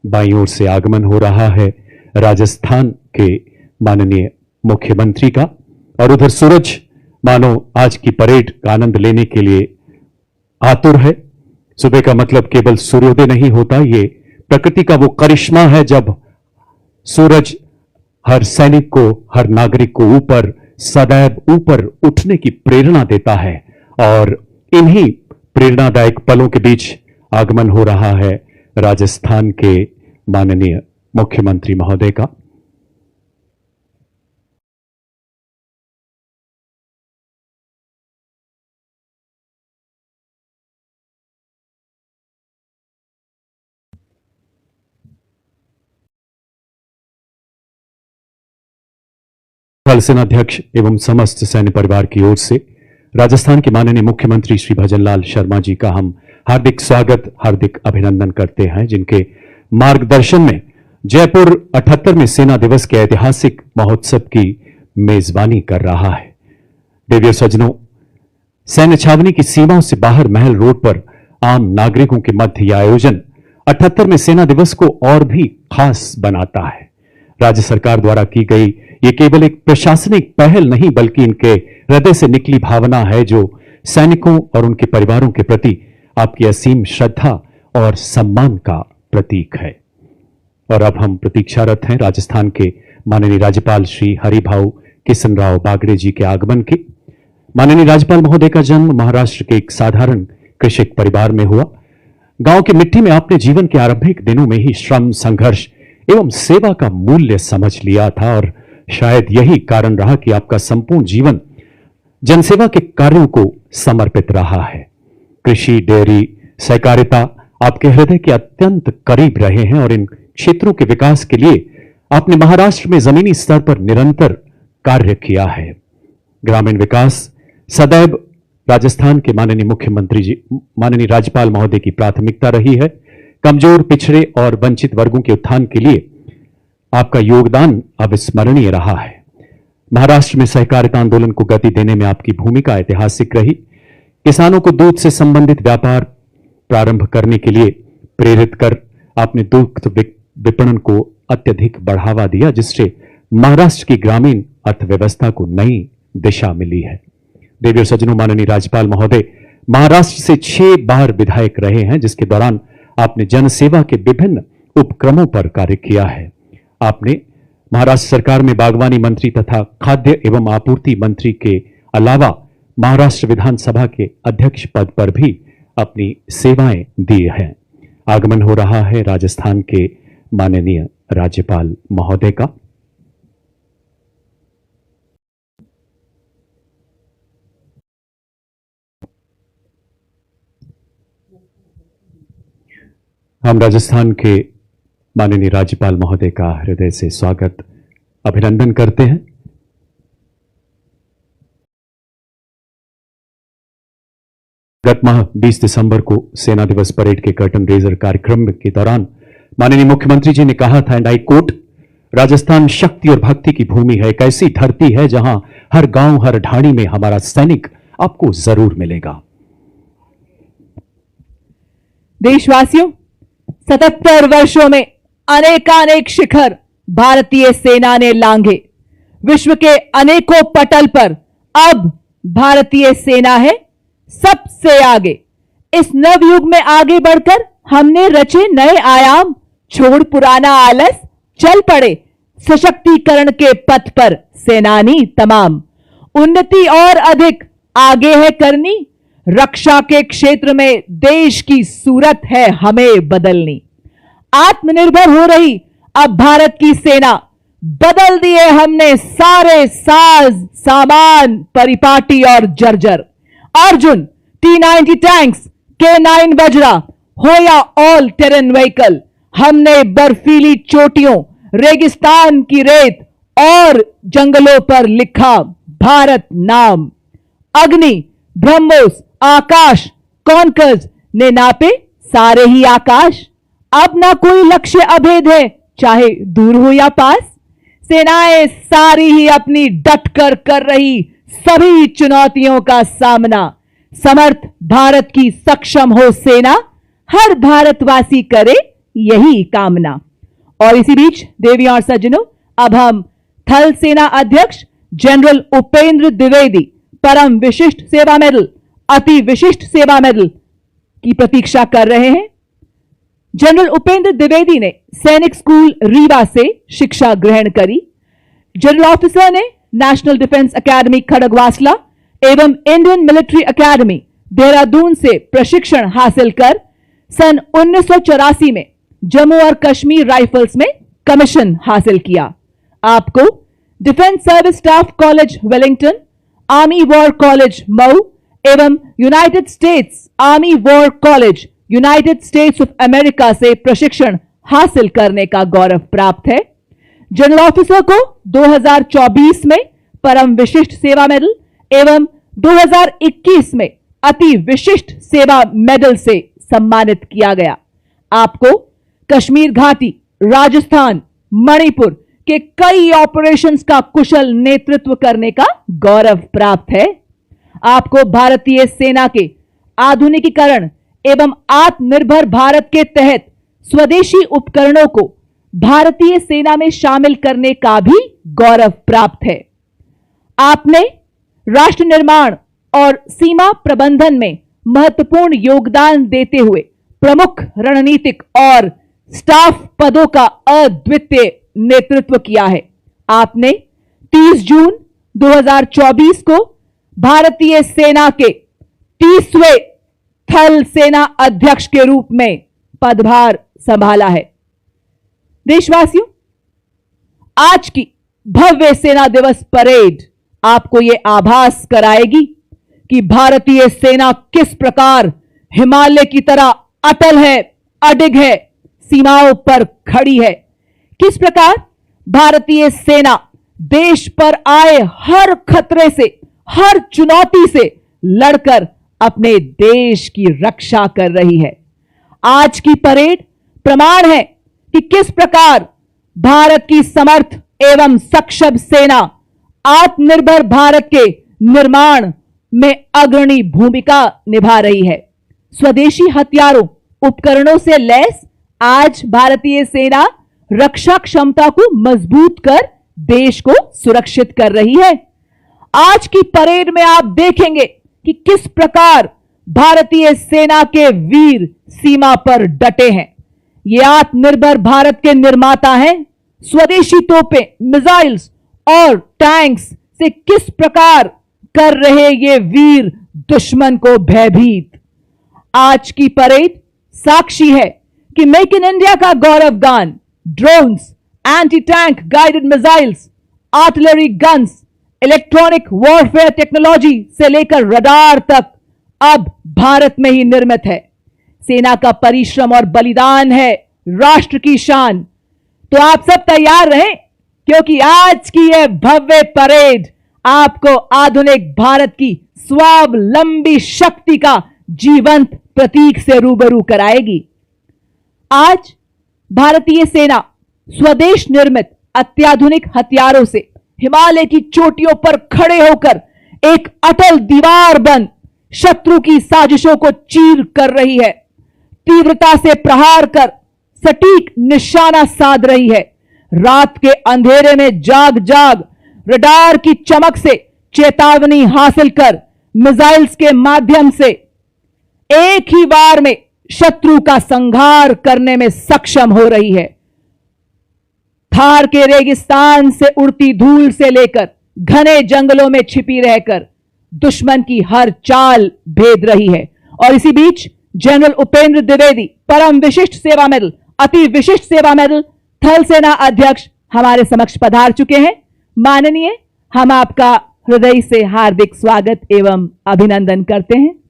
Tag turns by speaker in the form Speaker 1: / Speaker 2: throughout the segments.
Speaker 1: बाईं ओर से आगमन हो रहा है राजस्थान के माननीय मुख्यमंत्री का, और उधर सूरज मानो आज की परेड का आनंद लेने के लिए आतुर है। सुबह का मतलब केवल सूर्योदय नहीं होता, ये प्रकृति का वो करिश्मा है जब सूरज हर सैनिक को, हर नागरिक को ऊपर, सदैव ऊपर उठने की प्रेरणा देता है। और इन्हीं प्रेरणादायक पलों के बीच आगमन हो रहा है राजस्थान के माननीय मुख्यमंत्री महोदय का। थल सेनाध्यक्ष एवं समस्त सैन्य परिवार की ओर से राजस्थान के माननीय मुख्यमंत्री श्री भजनलाल शर्मा जी का हम हार्दिक स्वागत, हार्दिक अभिनंदन करते हैं, जिनके मार्गदर्शन में जयपुर 78वें सेना दिवस के ऐतिहासिक महोत्सव की मेजबानी कर रहा है। देवियों सज्जनों, सैन्य छावनी की सीमाओं से बाहर महल रोड पर आम नागरिकों के मध्य यह आयोजन 78वें सेना दिवस को और भी खास बनाता है। राज्य सरकार द्वारा की गई ये केवल एक प्रशासनिक पहल नहीं, बल्कि इनके हृदय से निकली भावना है जो सैनिकों और उनके परिवारों के प्रति आपकी असीम श्रद्धा और सम्मान का प्रतीक है। और अब हम प्रतीक्षारत हैं राजस्थान के माननीय राज्यपाल श्री हरिभाऊ किशनराव बागड़े जी के आगमन की। माननीय राज्यपाल महोदय का जन्म महाराष्ट्र के एक साधारण कृषक परिवार में हुआ। गांव की मिट्टी में आपने जीवन के आरंभिक दिनों में ही श्रम, संघर्ष एवं सेवा का मूल्य समझ लिया था, और शायद यही कारण रहा कि आपका संपूर्ण जीवन जनसेवा के कार्यों को समर्पित रहा है। कृषि, डेयरी, सहकारिता आपके हृदय के अत्यंत करीब रहे हैं, और इन क्षेत्रों के विकास के लिए आपने महाराष्ट्र में जमीनी स्तर पर निरंतर कार्य किया है। ग्रामीण विकास सदैव राजस्थान के माननीय मुख्यमंत्री जी, माननीय राज्यपाल महोदय की प्राथमिकता रही है। कमजोर, पिछड़े और वंचित वर्गों के उत्थान के लिए आपका योगदान अविस्मरणीय रहा है। महाराष्ट्र में सहकारिता आंदोलन को गति देने में आपकी भूमिका ऐतिहासिक रही। किसानों को दूध से संबंधित व्यापार प्रारंभ करने के लिए प्रेरित कर आपने दुग्ध विपणन को अत्यधिक बढ़ावा दिया, जिससे महाराष्ट्र की ग्रामीण अर्थव्यवस्था को नई दिशा मिली है। देवियों सज्जनों, माननीय राज्यपाल महोदय महाराष्ट्र से 6 बार विधायक रहे हैं, जिसके दौरान आपने जनसेवा के विभिन्न उपक्रमों पर कार्य किया है। आपने महाराष्ट्र सरकार में बागवानी मंत्री तथा खाद्य एवं आपूर्ति मंत्री के अलावा महाराष्ट्र विधानसभा के अध्यक्ष पद पर भी अपनी सेवाएं दी हैं। आगमन हो रहा है राजस्थान के माननीय राज्यपाल महोदय का। हम राजस्थान के माननीय राज्यपाल महोदय का हृदय से स्वागत, अभिनंदन करते हैं। गत माह 20 दिसंबर को सेना दिवस परेड के कर्टन रेजर कार्यक्रम के दौरान माननीय मुख्यमंत्री जी ने कहा था, एंड आई कोट, राजस्थान शक्ति और भक्ति की भूमि है, एक ऐसी धरती है जहां हर गांव, हर ढाणी में हमारा सैनिक आपको जरूर मिलेगा।
Speaker 2: देशवासियों, 77 वर्षों में अनेकानेक शिखर भारतीय सेना ने लांघे। विश्व के अनेकों पटल पर अब भारतीय सेना है सबसे आगे। इस नवयुग में आगे बढ़कर हमने रचे नए आयाम, छोड़ पुराना आलस, चल पड़े सशक्तिकरण के पथ पर सेनानी तमाम। उन्नति और अधिक आगे है करनी, रक्षा के क्षेत्र में देश की सूरत है हमें बदलनी। आत्मनिर्भर हो रही अब भारत की सेना, बदल दिए हमने सारे साज सामान, परिपाटी और जर्जर। Arjun, T-90 tanks, K9 Vajra हो या ऑल टेरेन व्हीकल, हमने बर्फीली चोटियों, रेगिस्तान की रेत और जंगलों पर लिखा भारत नाम। अग्नि, ब्रह्मोस, आकाश, कॉन्कर्स ने नापे सारे ही आकाश। अब ना कोई लक्ष्य अभेद है, चाहे दूर हो या पास। सेनाएं सारी ही अपनी डटकर कर रही सभी चुनौतियों का सामना। समर्थ भारत की सक्षम हो सेना, हर भारतवासी करे यही कामना। और इसी बीच देवियों और सज्जनों, अब हम थल सेना अध्यक्ष जनरल उपेंद्र द्विवेदी परम विशिष्ट सेवा मेडल, अति विशिष्ट सेवा मेडल की प्रतीक्षा कर रहे हैं। जनरल उपेंद्र द्विवेदी ने सैनिक स्कूल रीवा से शिक्षा ग्रहण करी। जनरल ऑफिसर ने नेशनल डिफेंस एकेडमी खड़गवासला एवं इंडियन मिलिट्री एकेडमी देहरादून से प्रशिक्षण हासिल कर सन 1984 में जम्मू और कश्मीर राइफल्स में कमीशन हासिल किया। आपको defence service staff college Wellington, army war college Mhow एवं United States army war college United States of America से प्रशिक्षण हासिल करने का गौरव प्राप्त है। जनरल ऑफिसर को 2024 में परम विशिष्ट सेवा मेडल एवं 2021 में अति विशिष्ट सेवा मेडल से सम्मानित किया गया। आपको कश्मीर घाटी, राजस्थान, मणिपुर के कई ऑपरेशंस का कुशल नेतृत्व करने का गौरव प्राप्त है। आपको भारतीय सेना के आधुनिकीकरण एवं आत्मनिर्भर भारत के तहत स्वदेशी उपकरणों को भारतीय सेना में शामिल करने का भी गौरव प्राप्त है। आपने राष्ट्र निर्माण और सीमा प्रबंधन में महत्वपूर्ण योगदान देते हुए प्रमुख रणनीतिक और स्टाफ पदों का अद्वितीय नेतृत्व किया है। आपने 30 जून 2024 को भारतीय सेना के 30वें थल सेना अध्यक्ष के रूप में पदभार संभाला है। देशवासियों, आज की भव्य सेना दिवस परेड आपको यह आभास कराएगी कि भारतीय सेना किस प्रकार हिमालय की तरह अटल है, अडिग है, सीमाओं पर खड़ी है। किस प्रकार भारतीय सेना देश पर आए हर खतरे से, हर चुनौती से लड़कर अपने देश की रक्षा कर रही है। आज की परेड प्रमाण है कि किस प्रकार भारत की समर्थ एवं सक्षम सेना आत्मनिर्भर भारत के निर्माण में अग्रणी भूमिका निभा रही है। स्वदेशी हथियारों, उपकरणों से लैस आज भारतीय सेना रक्षा क्षमता को मजबूत कर देश को सुरक्षित कर रही है। आज की परेड में आप देखेंगे कि किस प्रकार भारतीय सेना के वीर सीमा पर डटे हैं। ये आत्मनिर्भर भारत के निर्माता हैं। स्वदेशी तोपें, मिसाइल्स और टैंक्स से किस प्रकार कर रहे ये वीर दुश्मन को भयभीत। आज की परेड साक्षी है कि मेक इन इंडिया का गौरव गान, drones, anti tank guided missiles, artillery guns, electronic warfare technology से लेकर रडार तक अब भारत में ही निर्मित है। सेना का परिश्रम और बलिदान है राष्ट्र की शान। तो आप सब तैयार रहें, क्योंकि आज की यह भव्य परेड आपको आधुनिक भारत की स्वावलंबी शक्ति का जीवंत प्रतीक से रूबरू कराएगी। आज भारतीय सेना स्वदेश निर्मित अत्याधुनिक हथियारों से हिमालय की चोटियों पर खड़े होकर एक अटल दीवार बन शत्रु की साजिशों को चीर कर रही है। तीव्रता से प्रहार कर सटीक निशाना साध रही है। रात के अंधेरे में जाग जाग रडार की चमक से चेतावनी हासिल कर मिसाइल्स के माध्यम से एक ही बार में शत्रु का संहार करने में सक्षम हो रही है। थार के रेगिस्तान से उड़ती धूल से लेकर घने जंगलों में छिपी रहकर दुश्मन की हर चाल भेद रही है। और इसी बीच जनरल उपेंद्र द्विवेदी परम विशिष्ट सेवा मेडल, अति विशिष्ट सेवा मेडल थल सेना अध्यक्ष हमारे समक्ष पधार चुके हैं। माननीय, हम आपका हृदय से हार्दिक स्वागत एवं अभिनंदन करते हैं।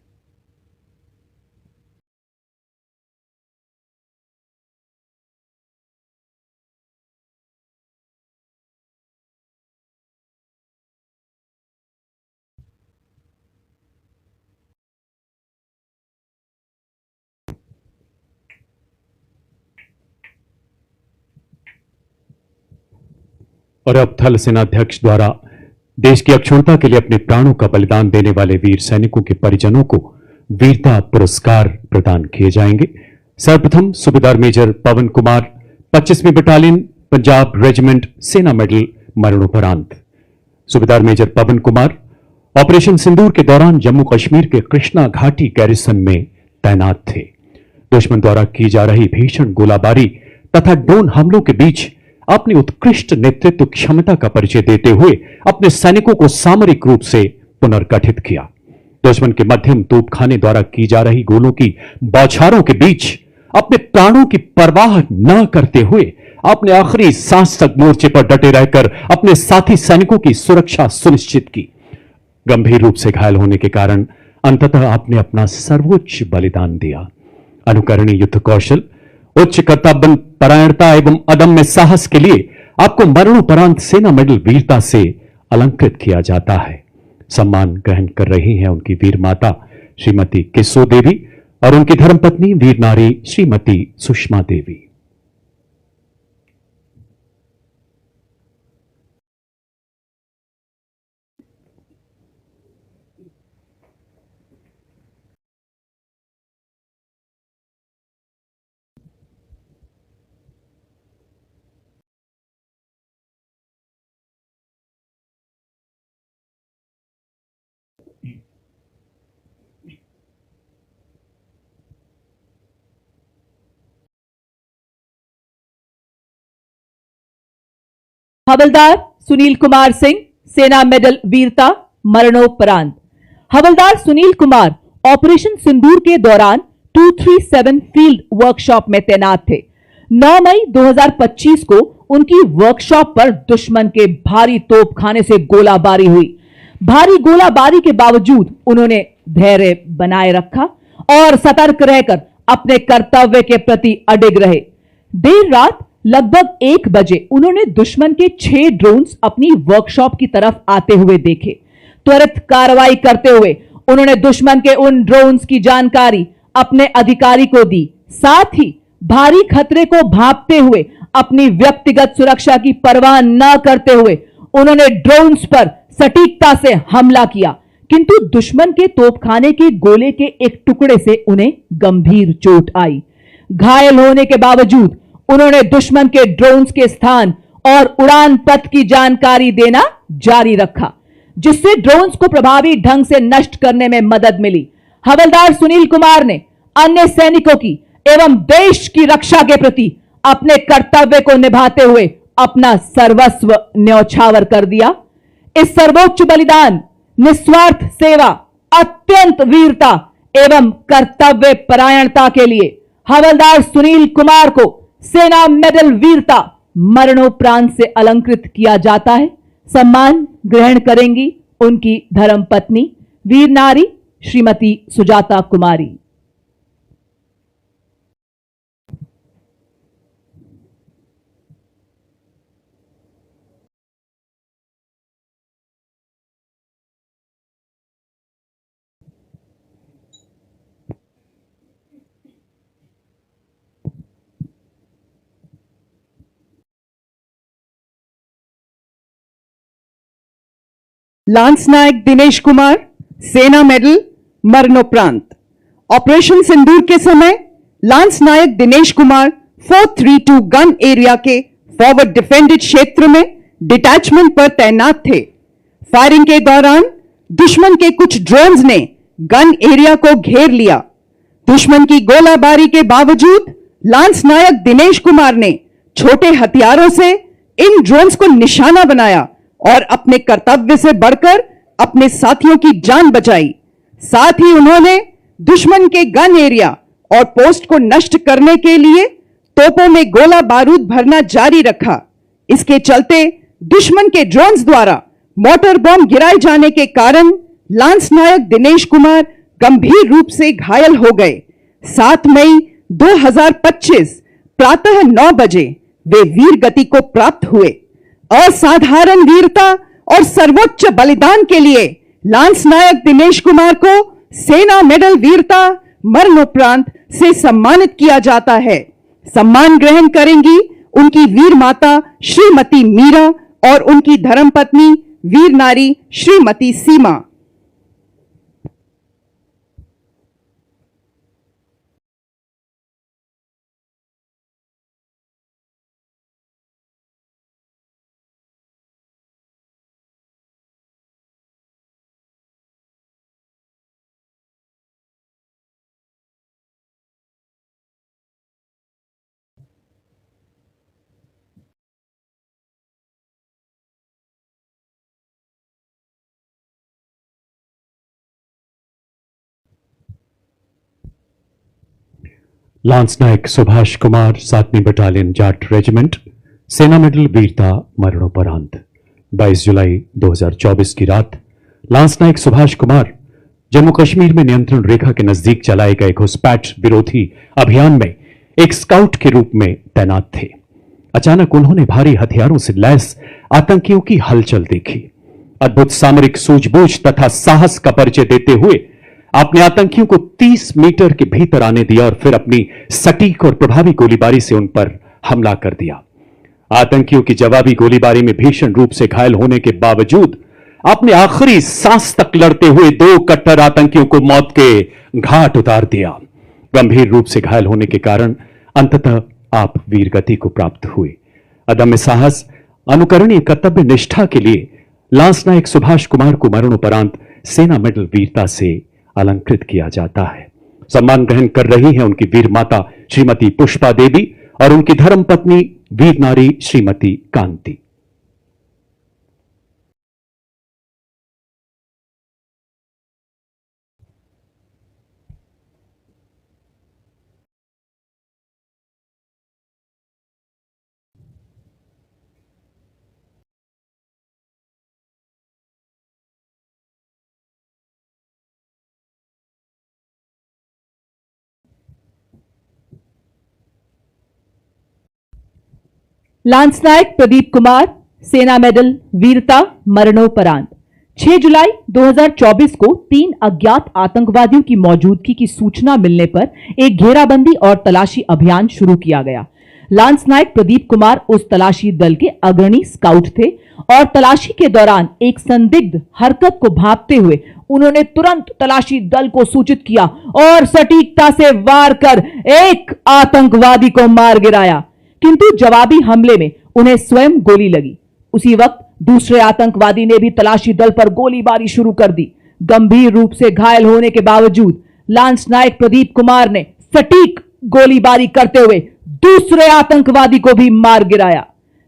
Speaker 1: और अब थल सेनाध्यक्ष द्वारा देश की अक्षुण्णता के लिए अपने प्राणों का बलिदान देने वाले वीर सैनिकों के परिजनों को वीरता पुरस्कार प्रदान किए जाएंगे। सर्वप्रथम सूबेदार मेजर पवन कुमार, 25वीं बटालियन पंजाब रेजिमेंट, सेना मेडल, मरणोपरांत। सूबेदार मेजर पवन कुमार ऑपरेशन सिंदूर के दौरान जम्मू कश्मीर के कृष्णा घाटी गैरिसन में तैनात थे। दुश्मन द्वारा की जा रही भीषण गोलाबारी तथा ड्रोन हमलों के बीच अपनी उत्कृष्ट नेतृत्व क्षमता का परिचय देते हुए अपने सैनिकों को सामरिक रूप से पुनर्गठित किया। दुश्मन के मध्यम तोपखाने द्वारा की जा रही गोलों की बौछारों के बीच अपने प्राणों की परवाह न करते हुए अपने आखिरी सांस तक मोर्चे पर डटे रहकर अपने साथी सैनिकों की सुरक्षा सुनिश्चित की। गंभीर रूप से घायल होने के कारण अंततः आपने अपना सर्वोच्च बलिदान दिया। अनुकरणीय युद्ध कौशल, उच्च कर्तव्य परायणता एवं अदम्य साहस के लिए आपको मरणोपरांत सेना मेडल वीरता से अलंकृत किया जाता है। सम्मान ग्रहण कर रही हैं उनकी वीर माता श्रीमती किस्सो देवी और उनकी धर्मपत्नी वीर नारी श्रीमती सुषमा देवी।
Speaker 2: हवलदार सुनील कुमार सिंह, सेना मेडल वीरता, मरणोपरांत। हवलदार सुनील कुमार ऑपरेशन सिंदूर के दौरान 237 फील्ड वर्कशॉप में तैनात थे। 9 मई 2025 को उनकी वर्कशॉप पर दुश्मन के भारी तोपखाने से गोलाबारी हुई। भारी गोलाबारी के बावजूद उन्होंने धैर्य बनाए रखा और सतर्क रहकर अपने कर्तव्य के प्रति अडिग रहे। देर रात लगभग 1 बजे उन्होंने दुश्मन के 6 ड्रोन्स अपनी वर्कशॉप की तरफ आते हुए देखे। त्वरित कार्रवाई करते हुए उन्होंने दुश्मन के उन ड्रोन्स की जानकारी अपने अधिकारी को दी। साथ ही भारी खतरे को भांपते हुए अपनी व्यक्तिगत सुरक्षा की परवाह न करते हुए उन्होंने ड्रोन्स पर सटीकता से हमला किया, किंतु दुश्मन के तोपखाने के गोले के एक टुकड़े से उन्हें गंभीर चोट आई। घायल होने के बावजूद उन्होंने दुश्मन के ड्रोन्स के स्थान और उड़ान पथ की जानकारी देना जारी रखा, जिससे ड्रोन्स को प्रभावी ढंग से नष्ट करने में मदद मिली। हवलदार सुनील कुमार ने अन्य सैनिकों की एवं देश की रक्षा के प्रति अपने कर्तव्य को निभाते हुए अपना सर्वस्व न्यौछावर कर दिया। इस सर्वोच्च बलिदान, निस्वार्थ सेवा, अत्यंत वीरता एवं कर्तव्य परायणता के लिए हवलदार सुनील कुमार को सेना मेडल वीरता, मरणोपरांत से अलंकृत किया जाता है। सम्मान ग्रहण करेंगी उनकी धर्मपत्नी वीर नारी श्रीमती सुजाता कुमारी।
Speaker 3: लांस नायक दिनेश कुमार, सेना मेडल, मरणोपरांत। ऑपरेशन सिंदूर के समय लांस नायक दिनेश कुमार 432 गन एरिया के फॉरवर्ड डिफेंडेड क्षेत्र में डिटैचमेंट पर तैनात थे। फायरिंग के दौरान दुश्मन के कुछ ड्रोन्स ने गन एरिया को घेर लिया। दुश्मन की गोलाबारी के बावजूद लांस नायक दिनेश कुमार ने छोटे हथियारों से इन ड्रोन्स को निशाना बनाया और अपने कर्तव्य से बढ़कर अपने साथियों की जान बचाई। साथ ही उन्होंने दुश्मन के गन एरिया और पोस्ट को नष्ट करने के लिए तोपों में गोला बारूद भरना जारी रखा। इसके चलते दुश्मन के ड्रोन्स द्वारा मोटर बम गिराए जाने के कारण लांस नायक दिनेश कुमार गंभीर रूप से घायल हो गए। 7 मई 2025 प्रातः 9 बजे वे वीर गति को प्राप्त हुए। असाधारण वीरता और सर्वोच्च बलिदान के लिए लांस नायक दिनेश कुमार को सेना मेडल वीरता, मरणोपरांत से सम्मानित किया जाता है। सम्मान ग्रहण करेंगी उनकी वीर माता श्रीमती मीरा और उनकी धर्मपत्नी वीर नारी श्रीमती सीमा।
Speaker 1: लांस नायक सुभाष कुमार 7वीं बटालियन जाट रेजिमेंट, सेना मेडल वीरता मरणोपरांत। 22 जुलाई 2024 की रात लांस नायक सुभाष कुमार जम्मू कश्मीर में नियंत्रण रेखा के नजदीक चलाए गए घुसपैठ विरोधी अभियान में एक स्काउट के रूप में तैनात थे। अचानक उन्होंने भारी हथियारों से लैस आतंकियों की हलचल देखी। अद्भुत सामरिक सूझबूझ तथा साहस का परिचय देते हुए आपने आतंकियों को 30 मीटर के भीतर आने दिया और फिर अपनी सटीक और प्रभावी गोलीबारी से उन पर हमला कर दिया। आतंकियों की जवाबी गोलीबारी में भीषण रूप से घायल होने के बावजूद आपने आखिरी सांस तक लड़ते हुए 2 कट्टर आतंकियों को मौत के घाट उतार दिया। गंभीर रूप से घायल होने के कारण अंततः आप वीरगति को प्राप्त हुए। अदम्य साहस, अनुकरणीय कर्तव्य निष्ठा के लिए लांस नायक सुभाष कुमार को मरणोपरांत सेना मेडल वीरता से अलंकृत किया जाता है। सम्मान ग्रहण कर रही है उनकी वीर माता श्रीमती पुष्पा देवी और उनकी धर्मपत्नी वीर नारी श्रीमती कांति।
Speaker 2: लांस नायक प्रदीप कुमार, सेना मेडल वीरता मरणोपरांत। 6 जुलाई 2024 को 3 अज्ञात आतंकवादियों की मौजूदगी की सूचना मिलने पर एक घेराबंदी और तलाशी अभियान शुरू किया गया। लांस नायक प्रदीप कुमार उस तलाशी दल के अग्रणी स्काउट थे और तलाशी के दौरान एक संदिग्ध हरकत को भांपते हुए उन्होंने तुरंत तलाशी दल को सूचित किया और सटीकता से वार कर एक आतंकवादी को मार गिराया, किंतु जवाबी हमले में उन्हें स्वयं गोली लगी। उसी वक्त दूसरे आतंकवादी ने भी तलाशी दल पर गोलीबारी शुरू कर दी। गंभीर रूप से घायल होने के बावजूद लांस नायक प्रदीप कुमार ने सटीक गोलीबारी करते हुए दूसरे आतंकवादी को भी मार गिराया।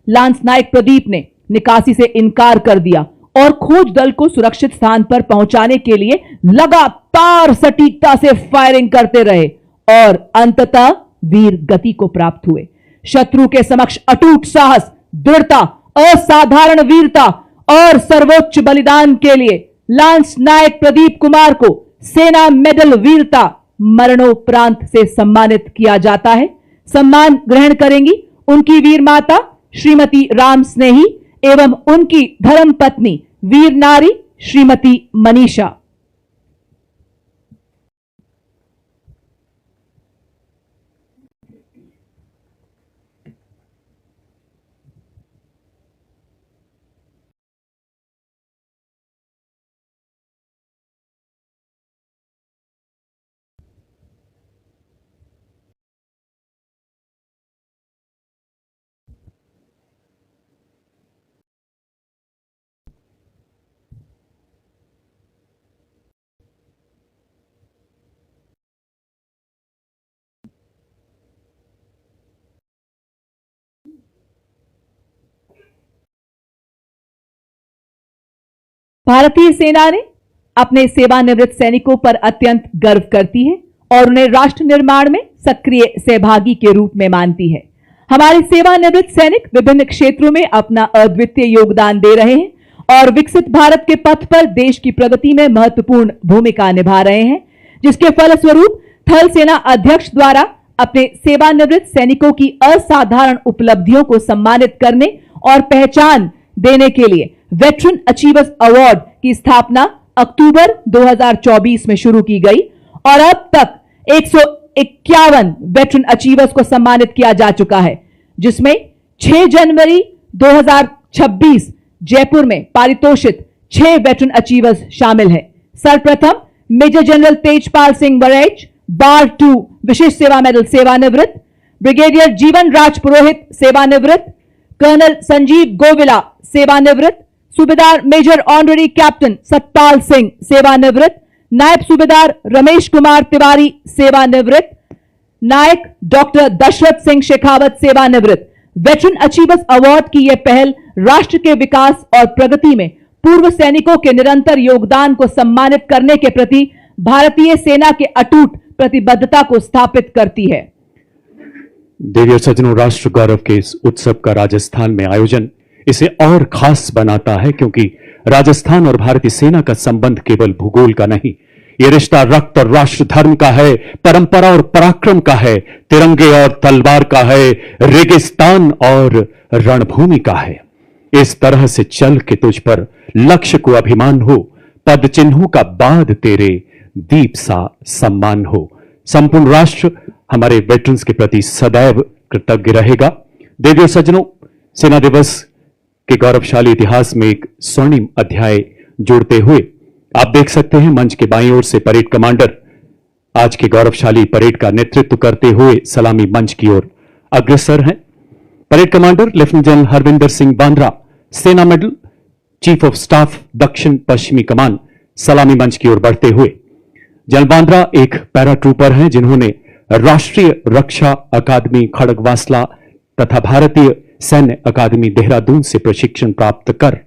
Speaker 2: लांस नायक प्रदीप ने निकासी से इनकार कर दिया और खोज दल को सुरक्षित स्थान पर पहुंचाने के लिए लगातार सटीकता से फायरिंग करते रहे और अंततः वीर गति को प्राप्त हुए। शत्रु के समक्ष अटूट साहस, दृढ़ता, असाधारण वीरता और सर्वोच्च बलिदान के लिए लांस नायक प्रदीप कुमार को सेना मेडल वीरता मरणोपरांत से सम्मानित किया जाता है। सम्मान ग्रहण करेंगी उनकी वीर माता श्रीमती राम स्नेही एवं उनकी धर्मपत्नी वीर नारी श्रीमती मनीषा। भारतीय सेना ने अपने सेवानिवृत्त सैनिकों पर अत्यंत गर्व करती है और उन्हें राष्ट्र निर्माण में सक्रिय सहभागी के रूप में मानती है। हमारे सेवानिवृत्त सैनिक विभिन्न क्षेत्रों में अपना अद्वितीय योगदान दे रहे हैं और विकसित भारत के पथ पर देश की प्रगति में महत्वपूर्ण भूमिका निभा रहे हैं, जिसके फलस्वरूप थल सेना अध्यक्ष द्वारा अपने सेवानिवृत्त सैनिकों की असाधारण उपलब्धियों को सम्मानित करने और पहचान देने के लिए वेटरन अचीवर्स अवार्ड की स्थापना अक्टूबर 2024 में शुरू की गई और अब तक 151 वेटरन अचीवर्स को सम्मानित किया जा चुका है, जिसमें 6 जनवरी 2026 जयपुर में पारितोषित 6 वेटरन अचीवर्स शामिल हैं। सर्वप्रथम मेजर जनरल तेजपाल सिंह बरेज, बार 2 विशिष्ट सेवा मेडल सेवानिवृत्त, ब्रिगेडियर जीवन राज पुरोहित सेवानिवृत्त, कर्नल संजीव गोविला सेवानिवृत्त, subedar major honorary captain Satpal Singh सेवानिवृत्त, नायब सूबेदार रमेश कुमार तिवारी सेवानिवृत्त, नायक डॉक्टर दशरथ सिंह शेखावत सेवानिवृत्त। वेटरन अचीवर्स अवार्ड की यह पहल राष्ट्र के विकास और प्रगति में पूर्व सैनिकों के निरंतर योगदान को सम्मानित करने के प्रति भारतीय सेना के अटूट प्रतिबद्धता को स्थापित करती है।
Speaker 1: देवी और सज्जनों, राष्ट्र गौरव के इस उत्सव का राजस्थान में आयोजन इसे और खास बनाता है, क्योंकि राजस्थान और भारतीय सेना का संबंध केवल भूगोल का नहीं, ये रिश्ता रक्त और राष्ट्र धर्म का है, परंपरा और पराक्रम का है, तिरंगे और तलवार का है, रेगिस्तान और रणभूमि का है। इस तरह से चल के तुझ पर लक्ष्य को अभिमान हो, पद चिन्हों का बाद तेरे दीप सा सम्मान हो। संपूर्ण राष्ट्र हमारे वेटरन्स के प्रति सदैव कृतज्ञ रहेगा। देवी और सज्जनों, सेना दिवस के गौरवशाली इतिहास में एक स्वर्णिम अध्याय जोड़ते हुए आप देख सकते हैं मंच के बाईं ओर से परेड कमांडर आज के गौरवशाली परेड का नेतृत्व करते हुए सलामी मंच की ओर अग्रसर हैं। Parade commander lieutenant general Harvinder Singh Bandra, सेना मेडल, चीफ ऑफ स्टाफ दक्षिण पश्चिमी कमान, सलामी मंच की ओर बढ़ते हुए। जनरल बांद्रा एक पैरा ट्रूपर हैं जिन्होंने राष्ट्रीय रक्षा अकादमी खड़गवासला तथा भारतीय सैन्य अकादमी देहरादून से प्रशिक्षण प्राप्त कर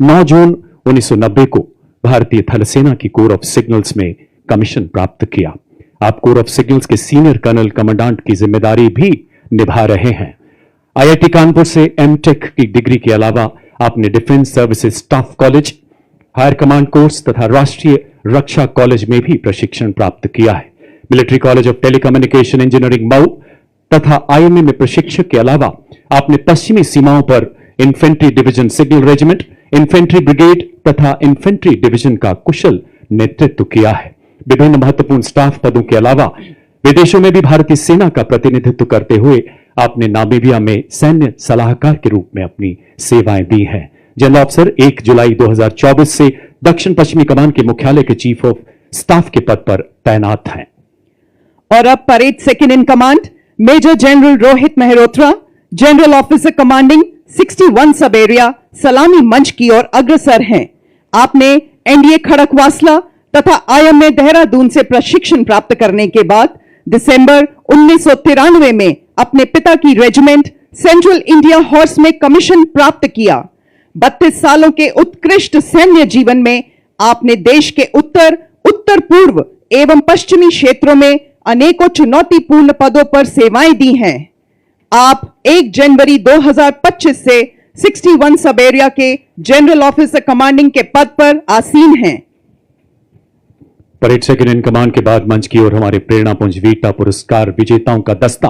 Speaker 1: 9 जून 1990 को भारतीय थल सेना की कोर ऑफ सिग्नल्स में कमीशन प्राप्त किया। आप कोर ऑफ सिग्नल्स के सीनियर कर्नल कमांडेंट की जिम्मेदारी भी निभा रहे हैं। आईआईटी कानपुर से एमटेक की डिग्री के अलावा आपने defence services staff college, higher command course तथा राष्ट्रीय रक्षा कॉलेज में भी प्रशिक्षण प्राप्त किया है। Military college of telecommunication engineering Mau तथा आईएमए में प्रशिक्षक के अलावा आपने पश्चिमी सीमाओं पर infantry division signal regiment, infantry brigade तथा इन्फेंट्री डिवीजन का कुशल नेतृत्व किया है। विभिन्न महत्वपूर्ण स्टाफ पदों के अलावा विदेशों में भी भारतीय सेना का प्रतिनिधित्व करते हुए आपने नामीबिया में सैन्य सलाहकार के रूप में अपनी सेवाएं दी हैं। जनरल ऑफिसर 1 जुलाई 2024 से दक्षिण पश्चिमी कमान के मुख्यालय के चीफ ऑफ स्टाफ के पद पर तैनात हैं।
Speaker 3: और अब parade second in command major general Rohit Mehrotra, general officer commanding 61 sub area, सलामी मंच की ओर अग्रसर हैं। आपने एनडीए खड़गवासला तथा आईएमए देहरादून से प्रशिक्षण प्राप्त करने के बाद दिसंबर 1993 में अपने पिता की रेजिमेंट सेंट्रल इंडिया हॉर्स में कमीशन प्राप्त किया। 32 सालों के उत्कृष्ट सैन्य जीवन में आपने देश के उत्तर, उत्तर पूर्व एवं पश्चिमी क्षेत्रों में अनेकों चुनौतीपूर्ण पदों पर सेवाएं दी हैं। आप 1 जनवरी 2025 से 61 सब एरिया के जनरल ऑफिसर कमांडिंग के पद पर आसीन हैं।
Speaker 1: परेड सेकंड इन कमांड के बाद मंच की ओर हमारे प्रेरणापुंज वीरता पुरस्कार विजेताओं का दस्ता।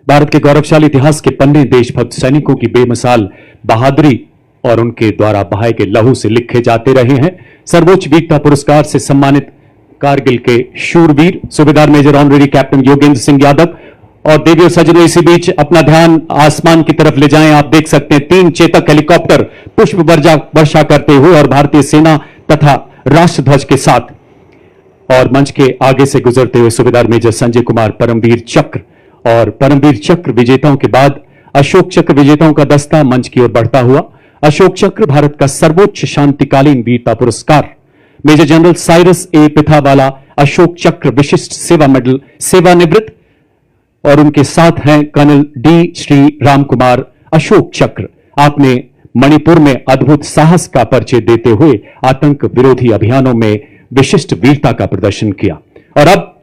Speaker 1: भारत के गौरवशाली इतिहास के पन्ने देशभक्त सैनिकों की बेमिसाल बहादुरी और उनके द्वारा बहाए के लहू से लिखे जाते रहे हैं। सर्वोच्च वीरता पुरस्कार से सम्मानित कारगिल के शूरवीर subedar major honorary captain Yogendra Singh Yadav. और देवी और सज्जनों, इसी बीच अपना ध्यान आसमान की तरफ ले जाएं। आप देख सकते हैं 3 चेतक हेलीकॉप्टर पुष्प वर्षा करते हुए और भारतीय सेना तथा राष्ट्रध्वज के साथ। और मंच के आगे से गुजरते हुए सूबेदार मेजर संजय कुमार परमवीर चक्र और परमवीर चक्र विजेताओं के बाद अशोक चक्र विजेताओं का दस्ता मंच की ओर बढ़ता हुआ। अशोक चक्र भारत का सर्वोच्च शांतिकालीन वीरता पुरस्कार। मेजर जनरल साइरस ए पिथावाला अशोक चक्र विशिष्ट सेवा मेडल सेवानिवृत्त और उनके साथ हैं कर्नल डी श्री राम कुमार अशोक चक्र। आपने मणिपुर में अद्भुत साहस का परिचय देते हुए आतंक विरोधी अभियानों में विशिष्ट वीरता का प्रदर्शन किया। और अब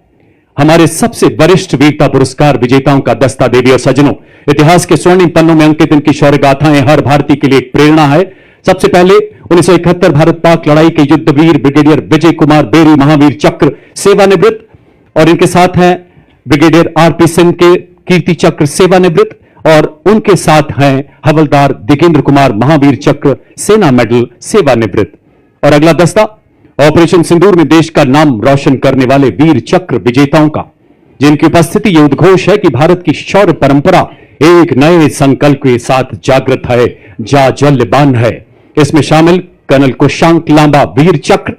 Speaker 1: हमारे सबसे वरिष्ठ वीरता पुरस्कार विजेताओं का दस्ता। देवी और सज्जनों, इतिहास के स्वर्णिम पन्नों में अंकित इनकी शौर्य गाथाएं हर भारतीय के लिए एक प्रेरणा है। सबसे पहले 1971 भारत पाक लड़ाई के युद्धवीर ब्रिगेडियर विजय कुमार बेरी महावीर चक्र सेवानिवृत्त और इनके साथ हैं ब्रिगेडियर आरपी सिंह के कीर्ति चक्र सेवानिवृत्त और उनके साथ हैं हवलदार दिगेंद्र कुमार महावीर चक्र सेना मेडल सेवानिवृत्त। और अगला दस्ता ऑपरेशन सिंदूर में देश का नाम रोशन करने वाले वीर चक्र विजेताओं का, जिनकी उपस्थिति ये उद्घोष है कि भारत की शौर्य परंपरा एक नए संकल्प के साथ जागृत है, जाज्वल्यमान है। इसमें शामिल कर्नल कुशांक लांबा वीर चक्र,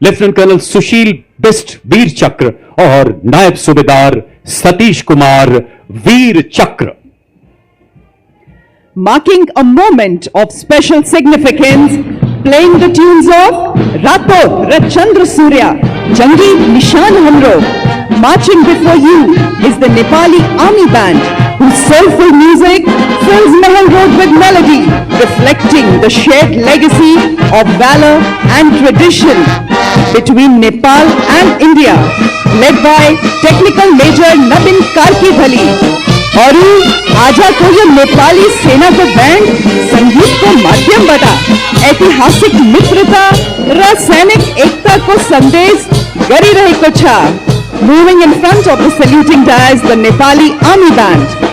Speaker 1: लेफ्टिनेंट कर्नल सुशील बिस्ट वीर चक्र और नायब सूबेदार सतीश कुमार वीर चक्र।
Speaker 3: Marking a moment of special significance, playing the tunes of Rato Rachandra Surya, Jangi Nishan Hamro. Marching before you is the Nepali Army Band, whose soulful music fills Mahal Road with melody, reflecting the shared legacy of valor and tradition between Nepal and India, led by Technical Major Nabin Karkidhali. और आजा को ये नेपाली सेना को band संगीत को माध्यम बता ऐतिहासिक मित्रता र सैनिक एकता को संदेश गरी रहेको छ। Moving in front of the saluting dais the Nepali army band.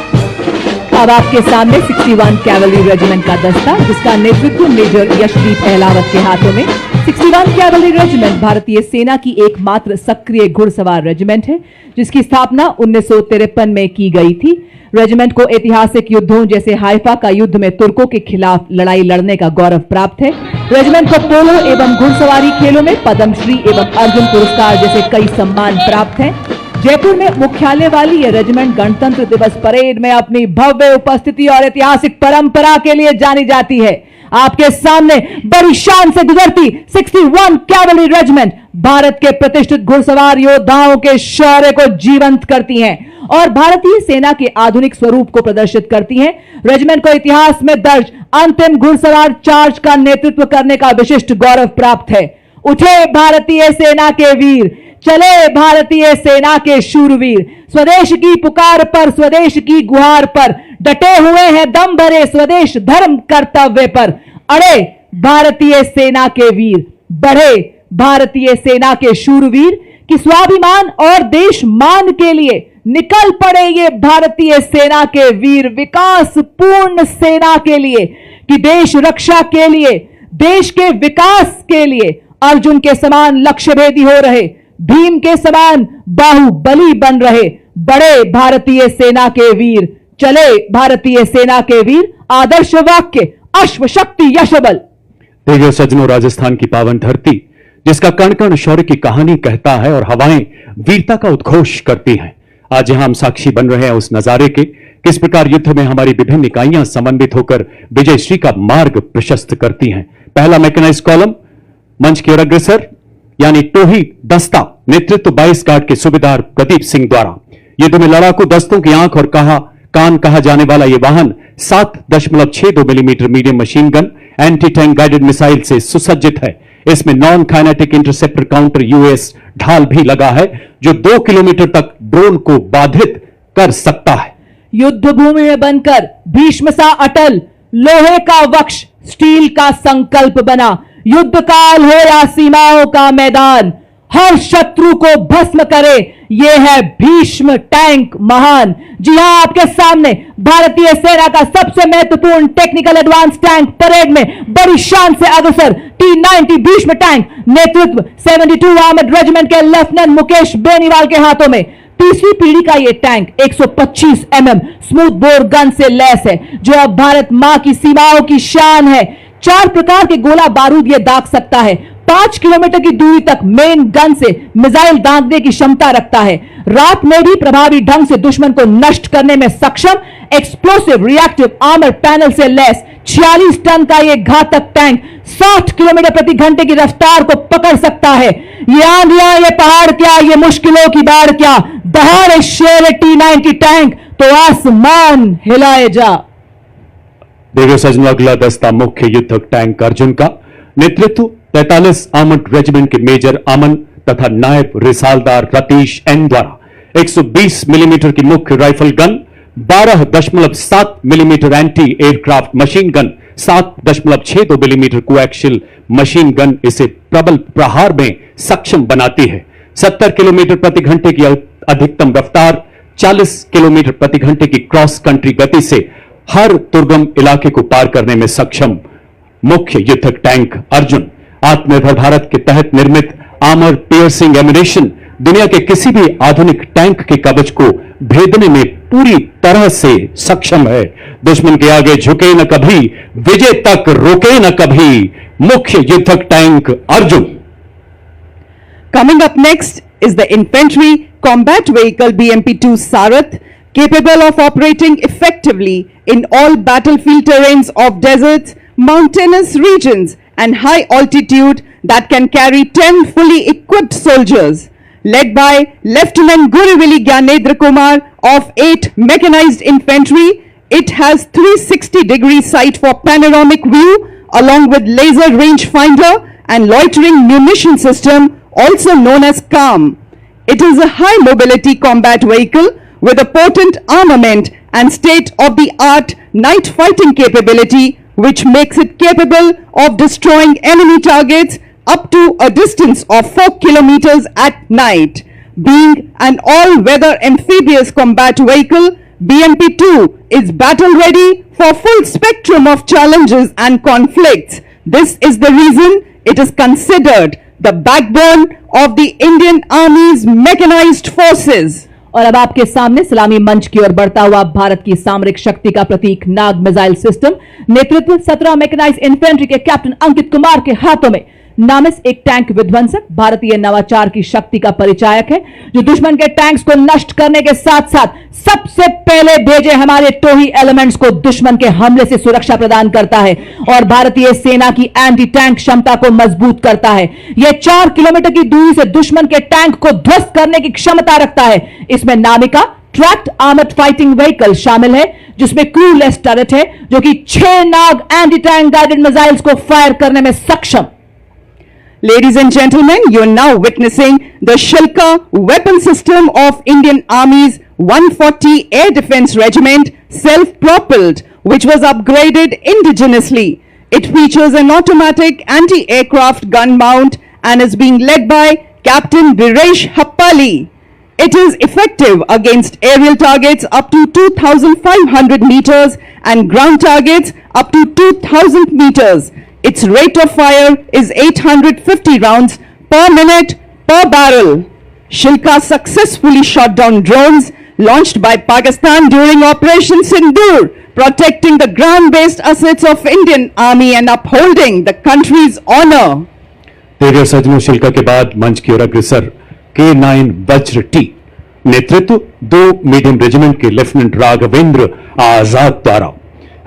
Speaker 2: अब आपके सामने 61 कैवलरी रेजिमेंट का दस्ता जिसका नेतृत्व मेजर यशदीप अहलावत के हाथों में। 61 कैवलरी रेजिमेंट भारतीय सेना की एकमात्र सक्रिय घुड़सवार रेजिमेंट है जिसकी स्थापना 1953 में की गई थी। रेजिमेंट को ऐतिहासिक युद्धों जैसे हाइफा का युद्ध में तुर्कों के खिलाफ लड़ाई लड़ने का गौरव प्राप्त है। रेजिमेंट को पोलो एवं घुड़सवारी खेलों में पद्मश्री एवं अर्जुन पुरस्कार जैसे कई सम्मान प्राप्त हैं। जयपुर में मुख्यालय वाली यह रेजिमेंट गणतंत्र दिवस परेड में अपनी भव्य उपस्थिति और ऐतिहासिक परंपरा के लिए जानी जाती है। आपके सामने बड़ी शान से गुजरती 61 कैवलरी रेजिमेंट भारत के प्रतिष्ठित घुड़सवार योद्धाओं के शौर्य को जीवंत करती हैं और भारतीय सेना के आधुनिक स्वरूप को प्रदर्शित करती हैं। रेजिमेंट को इतिहास में दर्ज अंतिम घुड़सवार चार्ज का नेतृत्व करने का विशिष्ट गौरव प्राप्त है। उठे भारतीय सेना के वीर, चले भारतीय सेना के शूरवीर, स्वदेश की पुकार पर स्वदेश की गुहार पर डटे हुए हैं दम भरे स्वदेश धर्म कर्तव्य पर। अड़े भारतीय सेना के वीर, बढ़े भारतीय सेना के शूरवीर कि स्वाभिमान और देश मान के लिए निकल पड़े ये भारतीय सेना के वीर विकास पूर्ण सेना के लिए कि देश रक्षा के लिए, देश के विकास के लिए अर्जुन के समान लक्ष्य भेदी हो रहे, भीम के समान बाहुबली बन रहे। बड़े भारतीय सेना के वीर, चले भारतीय सेना के वीर, आदर्श वाक्य अश्व शक्ति यश बल।
Speaker 1: देखिए सज्जनों, राजस्थान की पावन धरती जिसका कण कण शौर्य की कहानी कहता है और हवाएं वीरता का उद्घोष करती हैं। आज यहां हम साक्षी बन रहे हैं उस नजारे के किस प्रकार युद्ध में हमारी विभिन्न इकाइयां समन्वित होकर विजयश्री का मार्ग प्रशस्त करती हैं। पहला मैकेनाइज कॉलम मंच की ओर अग्रसर यानी टोही दस्ता नेतृत्व 22 गार्ड के सूबेदार प्रदीप सिंह द्वारा युद्ध में लड़ाकू दस्तों की आंख और कान कहा जाने वाला यह वाहन 7.62 millimetre medium machine gun anti tank guided missile से सुसज्जित है। इसमें non kinetic interceptor counter US ढाल भी लगा है जो 2 किलोमीटर तक ड्रोन को बाधित कर सकता है।
Speaker 2: युद्ध भूमि में बनकर भीष्म सा अटल, लोहे का वक्ष स्टील का संकल्प बना, युद्ध काल हो या सीमाओं का मैदान, हर शत्रु को भस्म करे, यह है भीष्म टैंक महान। जी हां, आपके सामने भारतीय सेना का सबसे महत्वपूर्ण टेक्निकल एडवांस टैंक परेड में बड़ी शान से अग्रसर T90 भीष्म टैंक नेतृत्व 72 आर्मर्ड रेजिमेंट के लेफ्टिनेंट मुकेश बेनीवाल के हाथों में। तीसरी पीढ़ी का यह tank 125 mm smooth bore gun से लैस है जो अब भारत मां की सीमाओं की शान है। 4 प्रकार के गोला बारूद यह दाग सकता है। 5 किलोमीटर की दूरी तक मेन गन से मिसाइल दागने की क्षमता रखता है। रात में भी प्रभावी ढंग से दुश्मन को नष्ट करने में सक्षम एक्सप्लोसिव रिएक्टिव आर्मर पैनल से लैस 46 टन का यह घातक टैंक 60 किलोमीटर प्रति घंटे की रफ्तार को पकड़ सकता है। ये आंधियां, ये पहाड़ क्या, ये मुश्किलों की बाढ़ क्या, दहाड़े शेर T90 टैंक तो आसमान हिलाए जा।
Speaker 1: देखिए सज्जनों, अगला दस्ता मुख्य युद्धक टैंक अर्जुन का नेतृत्व 43 आर्मर्ड रेजिमेंट के मेजर अमन तथा नायब रिसालदार रतीश एन द्वारा 120 मिलीमीटर की मुख्य rifle gun, 12.7 millimetre anti aircraft machine gun, 7.62 millimetre coaxial machine gun इसे प्रबल प्रहार में सक्षम बनाती है। 70 किलोमीटर प्रति घंटे की अधिकतम रफ्तार, 40 किलोमीटर प्रति घंटे की क्रॉस कंट्री गति से हर दुर्गम इलाके को पार करने में सक्षम मुख्य युद्धक टैंक अर्जुन आत्मनिर्भर भारत के तहत निर्मित आर्मर पियर्सिंग एम्यूनेशन दुनिया के किसी भी आधुनिक टैंक के कवच को भेदने में पूरी तरह से सक्षम है। दुश्मन के आगे झुके न कभी, विजय तक रुके न कभी, मुख्य युद्धक tank Arjun.
Speaker 3: Coming up next is the infantry combat vehicle BMP-2 Sarath, capable of operating effectively in all battlefield terrains of deserts, mountainous regions and high altitude that can carry 10 fully equipped soldiers. Led by Lieutenant Guruvili Gyanendra Kumar of 8 Mechanized Infantry, it has 360-degree sight for panoramic view along with laser range finder and loitering munition system also known as CARM. It is a high mobility combat vehicle with a potent armament and state-of-the-art night fighting capability, which makes it capable of destroying enemy targets up to a distance of 4 kilometers at night. Being an all-weather amphibious combat vehicle, BMP-2 is battle-ready for full spectrum of challenges and conflicts. This is the reason it is considered the backbone of the Indian Army's mechanized forces.
Speaker 2: और अब आपके सामने सलामी मंच की ओर बढ़ता हुआ भारत की सामरिक शक्ति का प्रतीक नाग मिसाइल सिस्टम, नेतृत्व 17 मैकेनाइज्ड इन्फेंट्री के कैप्टन अंकित कुमार के हाथों में। नामिस एक टैंक विध्वंसक भारतीय नवाचार की शक्ति का परिचायक है, जो दुश्मन के टैंक्स को नष्ट करने के साथ साथ सबसे पहले भेजे हमारे टोही एलिमेंट्स को दुश्मन के हमले से सुरक्षा प्रदान करता है और भारतीय सेना की एंटी टैंक क्षमता को मजबूत करता है। यह 4 किलोमीटर की दूरी से दुश्मन के टैंक को ध्वस्त करने की क्षमता रखता है। इसमें नामिका ट्रैक्ड आर्मर्ड फाइटिंग व्हीकल शामिल है, जिसमें क्रूलेस टर्रेट है, जो कि 6 नाग एंटी टैंक गाइडेड मिसाइल्स को फायर करने में सक्षम।
Speaker 3: Ladies and gentlemen, you are now witnessing the Shilka weapon system of Indian Army's 140 Air Defense Regiment, self-propelled, which was upgraded indigenously. It features an automatic anti-aircraft gun mount and is being led by Captain Viresh Happali. It is effective against aerial targets up to 2,500 meters and ground targets up to 2,000 meters. Its rate of fire is 850 rounds per minute per barrel. Shilka successfully shot down drones launched by Pakistan during Operation Sindoor, protecting the ground-based assets of Indian Army and upholding the country's honor.
Speaker 1: Radio सजनों, Shilka के बाद मंच की ओर अग्रसर K9 वज्र T, नेतृत्व 2 medium regiment के lieutenant Raghavendra आजाद द्वारा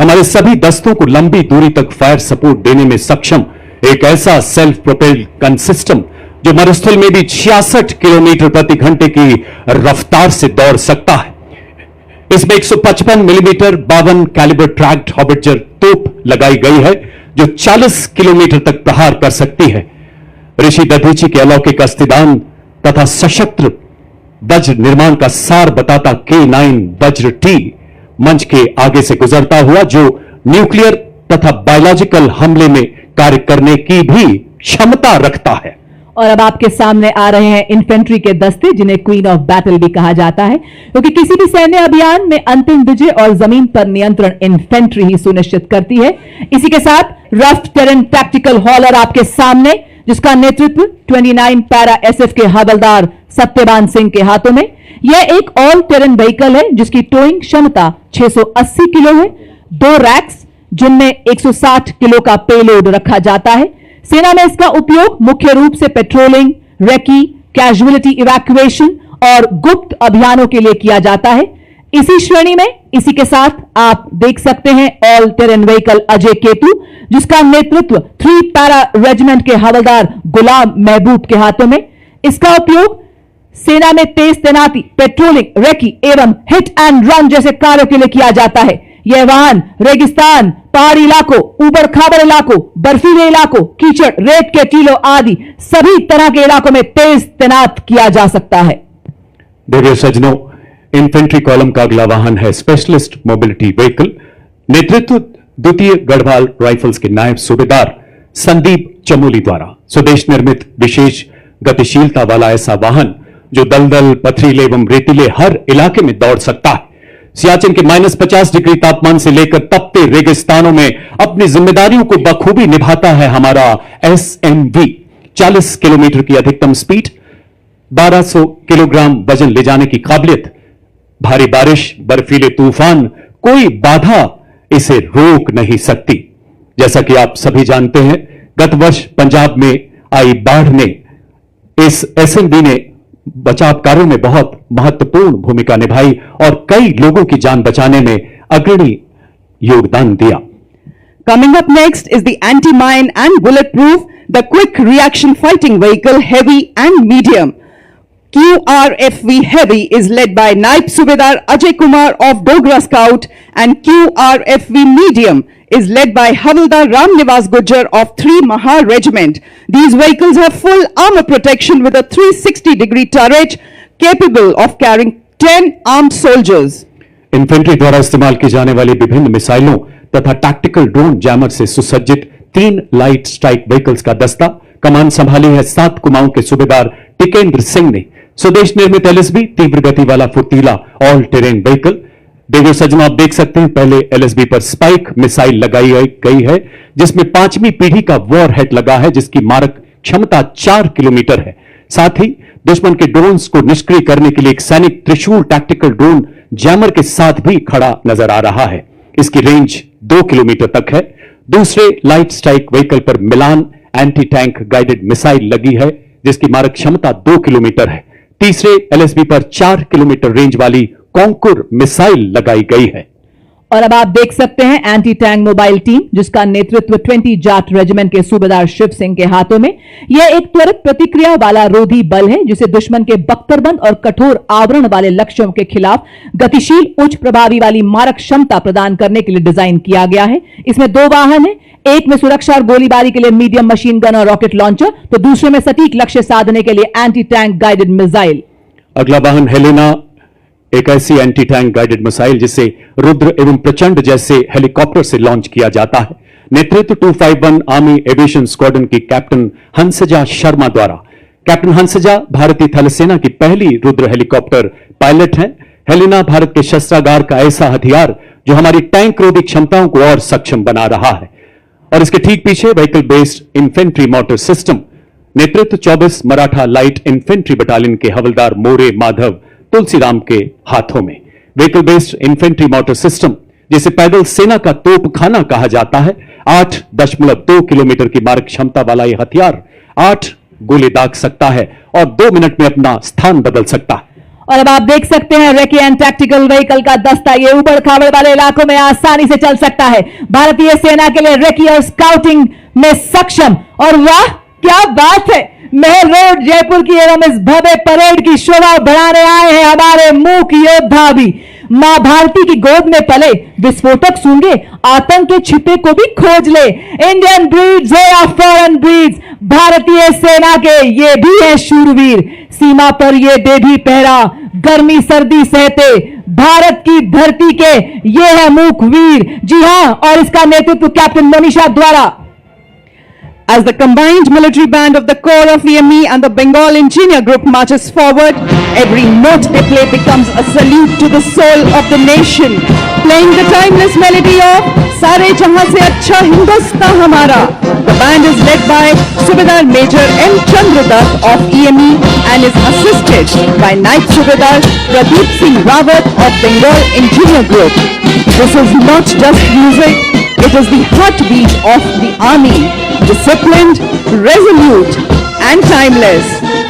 Speaker 1: हमारे सभी दस्तों को लंबी दूरी तक फायर सपोर्ट देने में सक्षम एक ऐसा सेल्फ प्रोपेल्ड गन सिस्टम जो मरुस्थल में भी 66 किलोमीटर प्रति घंटे की रफ्तार से दौड़ सकता है। इसमें 155 मिलीमीटर 52 कैलिबर ट्रैक्ड हॉबिटजर तोप लगाई गई है, जो 40 किलोमीटर तक प्रहार कर सकती है। ऋषि दधीची के अलौकिक अस्थिदान तथा सशस्त्र वज्र निर्माण का सार बताता K9 वज्र टी मंच के आगे से गुजरता हुआ, जो न्यूक्लियर तथा बायोलॉजिकल हमले में कार्य करने की भी क्षमता रखता है।
Speaker 2: और अब आपके सामने आ रहे हैं इन्फेंट्री के दस्ते, जिन्हें क्वीन ऑफ बैटल भी कहा जाता है, क्योंकि किसी भी सैन्य अभियान में अंतिम विजय और जमीन पर नियंत्रण इन्फेंट्री ही सुनिश्चित करती है। इसी के साथ रफ टेरेन टैक्टिकल हॉलर आपके सामने, जिसका नेतृत्व 29 पैरा एसएफ के हवलदार सत्यवान सिंह के हाथों में। यह एक ऑल टेरेन व्हीकल है, जिसकी टोइंग क्षमता 680 किलो है। 2 रैक्स, जिनमें 160 किलो का पेलोड रखा जाता है। सेना में इसका उपयोग मुख्य रूप से पेट्रोलिंग, रेकी, कैजुअलिटी इवैक्यूएशन और गुप्त अभियानों के लिए किया जाता है। इसी श्रेणी में इसी के साथ आप देख सकते हैं all terrain vehicle Ajay Ketu, जिसका नेतृत्व 3 पैरा रेजिमेंट के हवलदार गुलाम महबूब के हाथों में। इसका उपयोग सेना में तेज तैनाती, पेट्रोलिंग, रेकी एवं हिट एंड रन जैसे कार्यों के लिए किया जाता है। यह वाहन रेगिस्तान, पहाड़ी इलाकों, ऊबड़ खाबड़ इलाकों, बर्फीले इलाकों, कीचड़, रेत के टीलों आदि सभी तरह के इलाकों में तेज तैनात किया जा सकता है।
Speaker 1: देवियों सज्जनों, इन्फेंट्री कॉलम का अगला वाहन है स्पेशलिस्ट मोबिलिटी व्हीकल, नेतृत्व द्वितीय गढ़वाल राइफल्स के नायब सूबेदार संदीप चमोली द्वारा। स्वदेश निर्मित विशेष गतिशीलता वाला ऐसा वाहन जो दलदल, पथरीले एवं रेतीले हर इलाके में दौड़ सकता है। सियाचिन के -50 डिग्री तापमान से लेकर तपते रेगिस्तानों में अपनी जिम्मेदारियों को बखूबी निभाता है हमारा SMV। 40 किलोमीटर की अधिकतम स्पीड, 1200 किलोग्राम वजन ले जाने की काबिलियत, भारी बारिश, बर्फीले तूफान, कोई बाधा इसे रोक नहीं सकती। जैसा कि आप सभी जानते हैं, गत वर्ष पंजाब में आई बाढ़ ने इस SMV ने बचाव कार्यों में बहुत महत्वपूर्ण भूमिका निभाई और कई लोगों की जान बचाने में अग्रणी योगदान दिया।
Speaker 3: Coming up next is the anti-mine and bulletproof, the quick reaction fighting vehicle heavy and medium. QRFV Heavy is led by Naib Subedar Ajay Kumar of Dogra Scout, and QRFV Medium is led by Havildar Ram Nivas Gujjar of 3 Mahar Regiment. These vehicles have full armor protection with a 360-degree turret capable of carrying 10 armed soldiers.
Speaker 1: Infantry द्वारा इस्तेमाल की जाने वाली विभिन्न मिसाइलों तथा tactical drone jammer से सुसज्जित 3 लाइट स्ट्राइक व्हीकल्स का दस्ता कमान संभाली है 7 कुमाऊं के सूबेदार टिकेंद्र सिंह ने। स्वदेश निर्मित एलएसबी तीव्र गति वाला फुर्तीला ऑल टेरेन व्हीकल। देखो सज्जनों, आप देख सकते हैं पहले एलएसबी पर स्पाइक मिसाइल लगाई गई है जिसमें 5वीं पीढ़ी का वॉर हेड लगा है जिसकी मारक क्षमता 4 किलोमीटर है। साथ ही दुश्मन के ड्रोन्स को निष्क्रिय करने के लिए एक सैनिक त्रिशूल टैक्टिकल ड्रोन जैमर के साथ भी खड़ा नजर आ रहा है। इसकी रेंज 2 किलोमीटर तक है। दूसरे लाइट स्ट्राइक व्हीकल पर मिलान एंटी टैंक गाइडेड मिसाइल लगी है जिसकी मारक क्षमता 2 किलोमीटर है। तीसरे एलएसबी पर 4 किलोमीटर रेंज वाली कॉन्कुर मिसाइल लगाई गई है।
Speaker 2: और अब आप देख सकते हैं एंटी टैंक मोबाइल टीम जिसका नेतृत्व 20 जाट रेजिमेंट के सूबेदार शिव सिंह के हाथों में। यह एक त्वरित प्रतिक्रिया वाला रोधी बल है जिसे दुश्मन के बख्तरबंद और कठोर आवरण वाले लक्ष्यों के खिलाफ गतिशील उच्च प्रभावी वाली मारक क्षमता प्रदान करने के लिए डिजाइन किया गया है। इसमें 2 वाहन है, एक में सुरक्षा और गोलीबारी के लिए मीडियम मशीन गन और रॉकेट लॉन्चर, तो दूसरे में सटीक लक्ष्य साधने के लिए एंटी टैंक गाइडेड मिसाइल।
Speaker 1: अगला वाहन हेलेना, एक ऐसी एंटी टैंक गाइडेड मिसाइल जिसे रुद्र एवं प्रचंड जैसे हेलीकॉप्टर से लॉन्च किया जाता है। नेतृत्व 251 आर्मी एविएशन स्क्वाड्रन की कैप्टन हंसजा शर्मा द्वारा। कैप्टन हंसजा भारतीय थल सेना की पहली रुद्र हेलीकॉप्टर पायलट हैं। हेलेना भारत के शस्त्रागार का ऐसा हथियार जो हमारी टैंक रोधी क्षमताओं को और सक्षम बना रहा है। और इसके ठीक पीछे vehicle based infantry motor system. नेतृत्व 24 मराठा लाइट इन्फेंट्री बटालियन के हवलदार मोरे माधव तुलसीराम के हाथों में। Vehicle based infantry motor system जिसे पैदल सेना का तोपखाना कहा जाता है। 8.2 किलोमीटर की मारक क्षमता वाला यह हथियार 8 गोले दाग सकता है और 2 मिनट में अपना स्थान बदल सकता है।
Speaker 2: और अब आप देख सकते हैं रेकी एंड टैक्टिकल व्हीकल का दस्ता ये ऊबड़ खाबड़ वाले इलाकों में आसानी से चल सकता है। भारतीय सेना के लिए रेकी और स्काउटिंग में सक्षम। और वाह क्या बात है, महल रोड जयपुर की एवं इस भव्य परेड की शोभा बढ़ाने आए हैं हमारे मूक योद्धा भी। मां भारती की गोद में पले, विस्फोटक सूंघे, आतंक के छिपे को भी खोज ले। इंडियन ब्रीड्स हो या फॉरेन ब्रीड्स, भारतीय सेना के ये भी है शूरवीर। सीमा पर ये दे भी पहरा, गर्मी सर्दी सहते भारत की धरती के ये है मूक वीर। जी हां, और इसका नेतृत्व कैप्टन मोनिशा द्वारा।
Speaker 3: As the combined military band of the Corps of EME and the Bengal Engineer Group marches forward, every note they play becomes a salute to the soul of the nation, playing the timeless melody of Sare Jahan Se Achha Hindustan Hamara. The band is led by Subedar Major M. Chandradutt of EME and is assisted by Night Subedar Pradeep Singh Rawat of Bengal Engineer Group. This is not just music, it is the heartbeat of the army. Disciplined, resolute and timeless,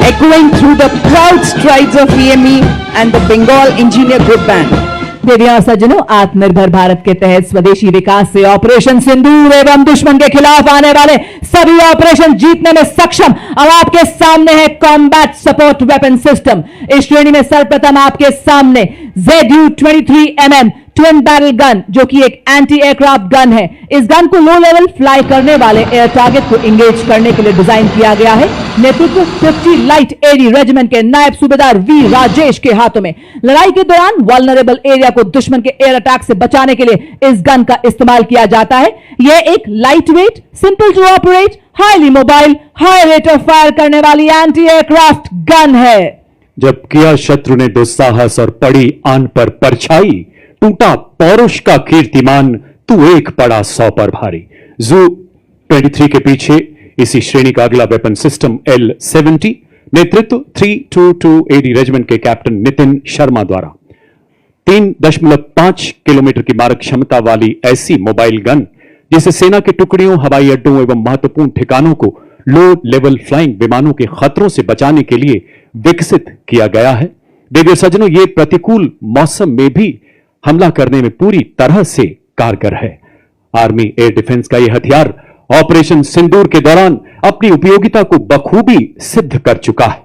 Speaker 3: echoing through the proud strides of EME and the Bengal Engineer Group Band.
Speaker 2: देवियों और सज्जनों, आत्मनिर्भर भारत के तहत स्वदेशी विकास से operation सिंदूर एवं दुश्मन के खिलाफ आने वाले सभी ऑपरेशन जीतने में सक्षम। अब आपके सामने है कॉम्बैट सपोर्ट वेपन सिस्टम। इस श्रेणी में सर्वप्रथम आपके सामने ZU-23mm ट्विन बैरल गन जो कि एक एंटी एयरक्राफ्ट गन है। इस गन को लो लेवल फ्लाई करने वाले एयर टारगेट को इंगेज करने के लिए डिजाइन किया गया है। नेतृत्व 50 लाइट एडी रेजिमेंट के नायब सूबेदार वी राजेश के हाथों में। लड़ाई के दौरान वल्नरेबल एरिया को दुश्मन के एयर अटैक से बचाने के लिए इस गन का इस्तेमाल किया जाता है। यह एक light weight, simple to operate, highly mobile, high rate of fire करने वाली एंटी एयरक्राफ्ट गन है।
Speaker 1: जब किया शत्रु ने दुस्साहस और पड़ी आन पर परछाई, टूटा पौरुष का कीर्तिमान, तू एक पड़ा 100 पर भारी। ZU-23 के पीछे इसी श्रेणी का अगला वेपन सिस्टम L-70। नेतृत्व 322 AD रेजिमेंट के कैप्टन नितिन शर्मा द्वारा। 3.5 किलोमीटर की मारक क्षमता वाली ऐसी मोबाइल गन जिसे सेना की टुकड़ियों, हवाई अड्डों एवं महत्वपूर्ण ठिकानों को लो लेवल फ्लाइंग विमानों के खतरों से बचाने के लिए विकसित किया गया है। देखिए सज्जनों, ये प्रतिकूल मौसम में भी हमला करने में पूरी तरह से कारगर है। आर्मी एयर डिफेंस का यह हथियार ऑपरेशन सिंदूर के दौरान अपनी उपयोगिता को बखूबी सिद्ध कर चुका है।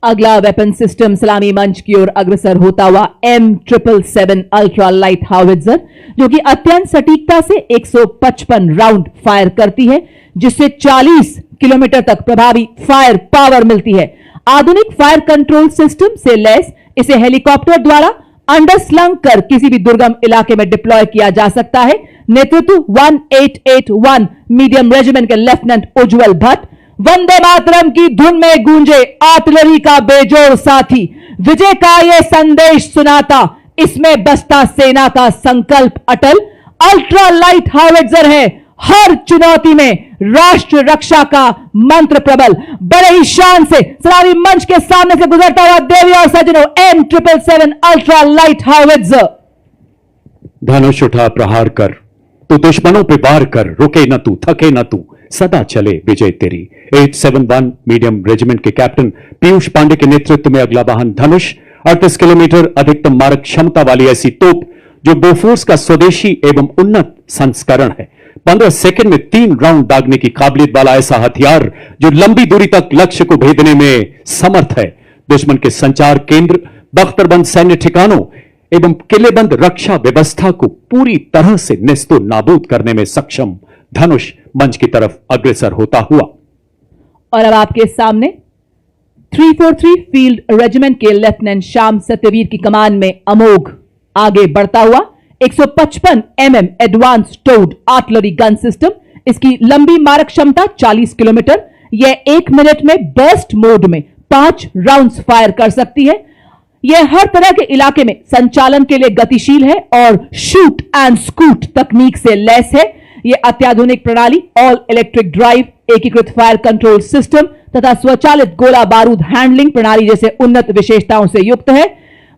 Speaker 2: अगला वेपन सिस्टम सलामी मंच की ओर अग्रसर होता हुआ M777 अल्ट्रा लाइट हाउवित्जर जो कि अत्यंत सटीकता से 155 राउंड फायर करती है, जिससे 40 किलोमीटर तक प्रभावी फायर पावर मिलती है। आधुनिक फायर कंट्रोल सिस्टम से लैस इसे हेलीकॉप्टर द्वारा अंडरस्लंग कर किसी भी दुर्गम इलाके में डिप्लॉय किया जा सकता है। नेतृत्व 1881 मीडियम रेजिमेंट के लेफ्टिनेंट उज्जवल भट्ट। वंदे मातरम की धुन में गूंजे आर्टिलरी का बेजोड़ साथी, विजय का यह संदेश सुनाता, इसमें बसता सेना का संकल्प अटल। अल्ट्रा लाइट हाउवित्जर है हर चुनौती में राष्ट्र रक्षा का मंत्र प्रबल। बड़े ही शान से सलामी मंच के सामने से गुजरता हुआ देवी और सज्जनों M777 अल्ट्रा लाइट हाउवित्जर।
Speaker 1: धनुष उठा प्रहार कर, तू दुश्मनों पे वार कर, रुके न तू, थके न तू, सदा चले विजय तेरी। 871 मीडियम रेजिमेंट के कैप्टन पीयूष पांडे के नेतृत्व में अगला वाहन धनुष 38 किलोमीटर अधिकतम मारक क्षमता वाली ऐसी तोप जो बोफोर्स का स्वदेशी एवं उन्नत संस्करण है। 15 सेकंड में 3 राउंड दागने की काबिलियत वाला ऐसा हथियार जो लंबी दूरी तक लक्ष्य को भेदने में समर्थ है। दुश्मन के संचार केंद्र, बख्तरबंद सैन्य ठिकानों एवं किलेबंद रक्षा व्यवस्था को पूरी तरह से नेस्तो नाबूद करने में सक्षम धनुष मंच की तरफ अग्रसर होता हुआ।
Speaker 2: और अब आपके सामने 343 फील्ड रेजिमेंट के लेफ्टिनेंट श्याम सत्यवीर की कमान में अमोघ आगे बढ़ता हुआ 155 mm advance toad artillery gun system. इसकी लंबी मारक क्षमता 40 किलोमीटर। यह 1 मिनट में बर्स्ट मोड में 5 राउंड्स फायर कर सकती है। यह हर तरह के इलाके में संचालन के लिए गतिशील है और शूट एंड स्कूट तकनीक से लैस है। यह अत्याधुनिक प्रणाली, ऑल इलेक्ट्रिक ड्राइव, एकीकृत फायर कंट्रोल सिस्टम तथा स्वचालित गोला बारूद हैंडलिंग प्रणाली जैसे उन्नत विशेषताओं से युक्त है।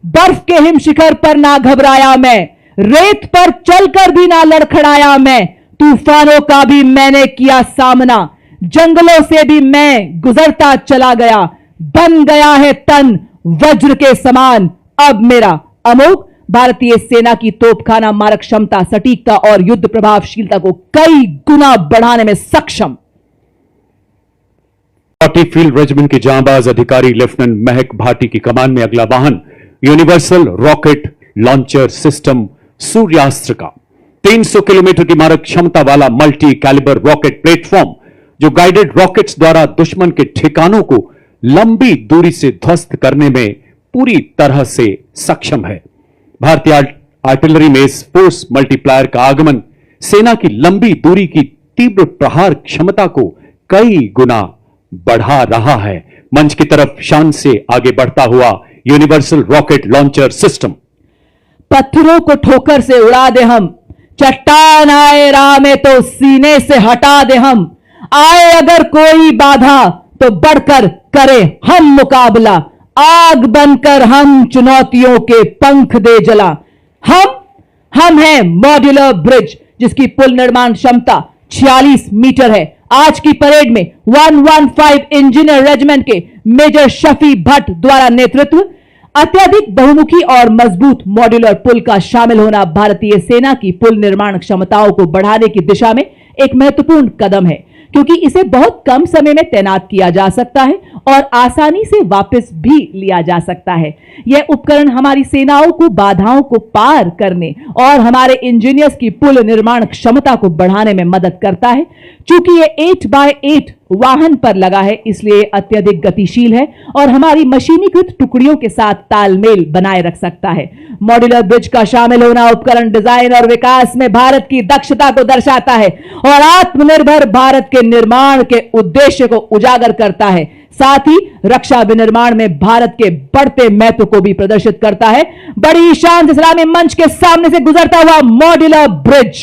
Speaker 2: बर्फ के हिम शिखर पर ना घबराया मैं, रेत पर चलकर भी ना लड़खड़ाया मैं, तूफानों का भी मैंने किया सामना, जंगलों से भी मैं गुजरता चला गया, बन गया है तन वज्र के समान अब मेरा। अमोघ भारतीय सेना की तोपखाना मारक क्षमता, सटीकता और युद्ध प्रभावशीलता को कई गुना बढ़ाने में सक्षम।
Speaker 1: 40 फील्ड रेजिमेंट के जांबाज अधिकारी लेफ्टिनेंट महक भाटी की कमान में अगला वाहन यूनिवर्सल रॉकेट लॉन्चर सिस्टम सूर्यास्त्र का 300 किलोमीटर की मारक क्षमता वाला मल्टी कैलिबर रॉकेट प्लेटफॉर्म जो गाइडेड रॉकेट्स द्वारा दुश्मन के ठिकानों को लंबी दूरी से ध्वस्त करने में पूरी तरह से सक्षम है। भारतीय आर्टिलरी में इस फोर्स मल्टीप्लायर का आगमन सेना की लंबी दूरी की तीव्र प्रहार क्षमता को कई गुना बढ़ा रहा है। मंच की तरफ शान से आगे बढ़ता हुआ यूनिवर्सल रॉकेट लॉन्चर सिस्टम।
Speaker 2: पत्थरों को ठोकर से उड़ा दे हम, चट्टान आए राह में तो सीने से हटा दे हम, आए अगर कोई बाधा तो बढ़कर करे हम मुकाबला, आग बनकर हम चुनौतियों के पंख दे जला। हम हैं मॉड्यूलर ब्रिज जिसकी पुल निर्माण क्षमता 46 मीटर है। आज की परेड में 115 इंजीनियर रेजिमेंट के मेजर शफी भट्ट द्वारा नेतृत्व। अत्यधिक बहुमुखी और मजबूत मॉड्यूलर पुल का शामिल होना भारतीय सेना की पुल निर्माण क्षमताओं को बढ़ाने की दिशा में एक महत्वपूर्ण कदम है, क्योंकि इसे बहुत कम समय में तैनात किया जा सकता है और आसानी से वापस भी लिया जा सकता है। यह उपकरण हमारी सेनाओं को बाधाओं को पार करने और हमारे इंजीनियर्स की पुल निर्माण क्षमता को बढ़ाने में मदद करता है। चूंकि यह 8x8 वाहन पर लगा है, इसलिए अत्यधिक गतिशील है और हमारी मशीनीकृत टुकड़ियों के साथ तालमेल बनाए रख सकता है। मॉड्यूलर ब्रिज का शामिल होना उपकरण डिजाइन और विकास में भारत की दक्षता को दर्शाता है और आत्मनिर्भर भारत के निर्माण के उद्देश्य को उजागर करता है। साथ ही रक्षा विनिर्माण में भारत के बढ़ते महत्व को भी प्रदर्शित करता है। बड़ी शान से सलामी मंच के सामने से गुजरता हुआ मॉड्यूलर ब्रिज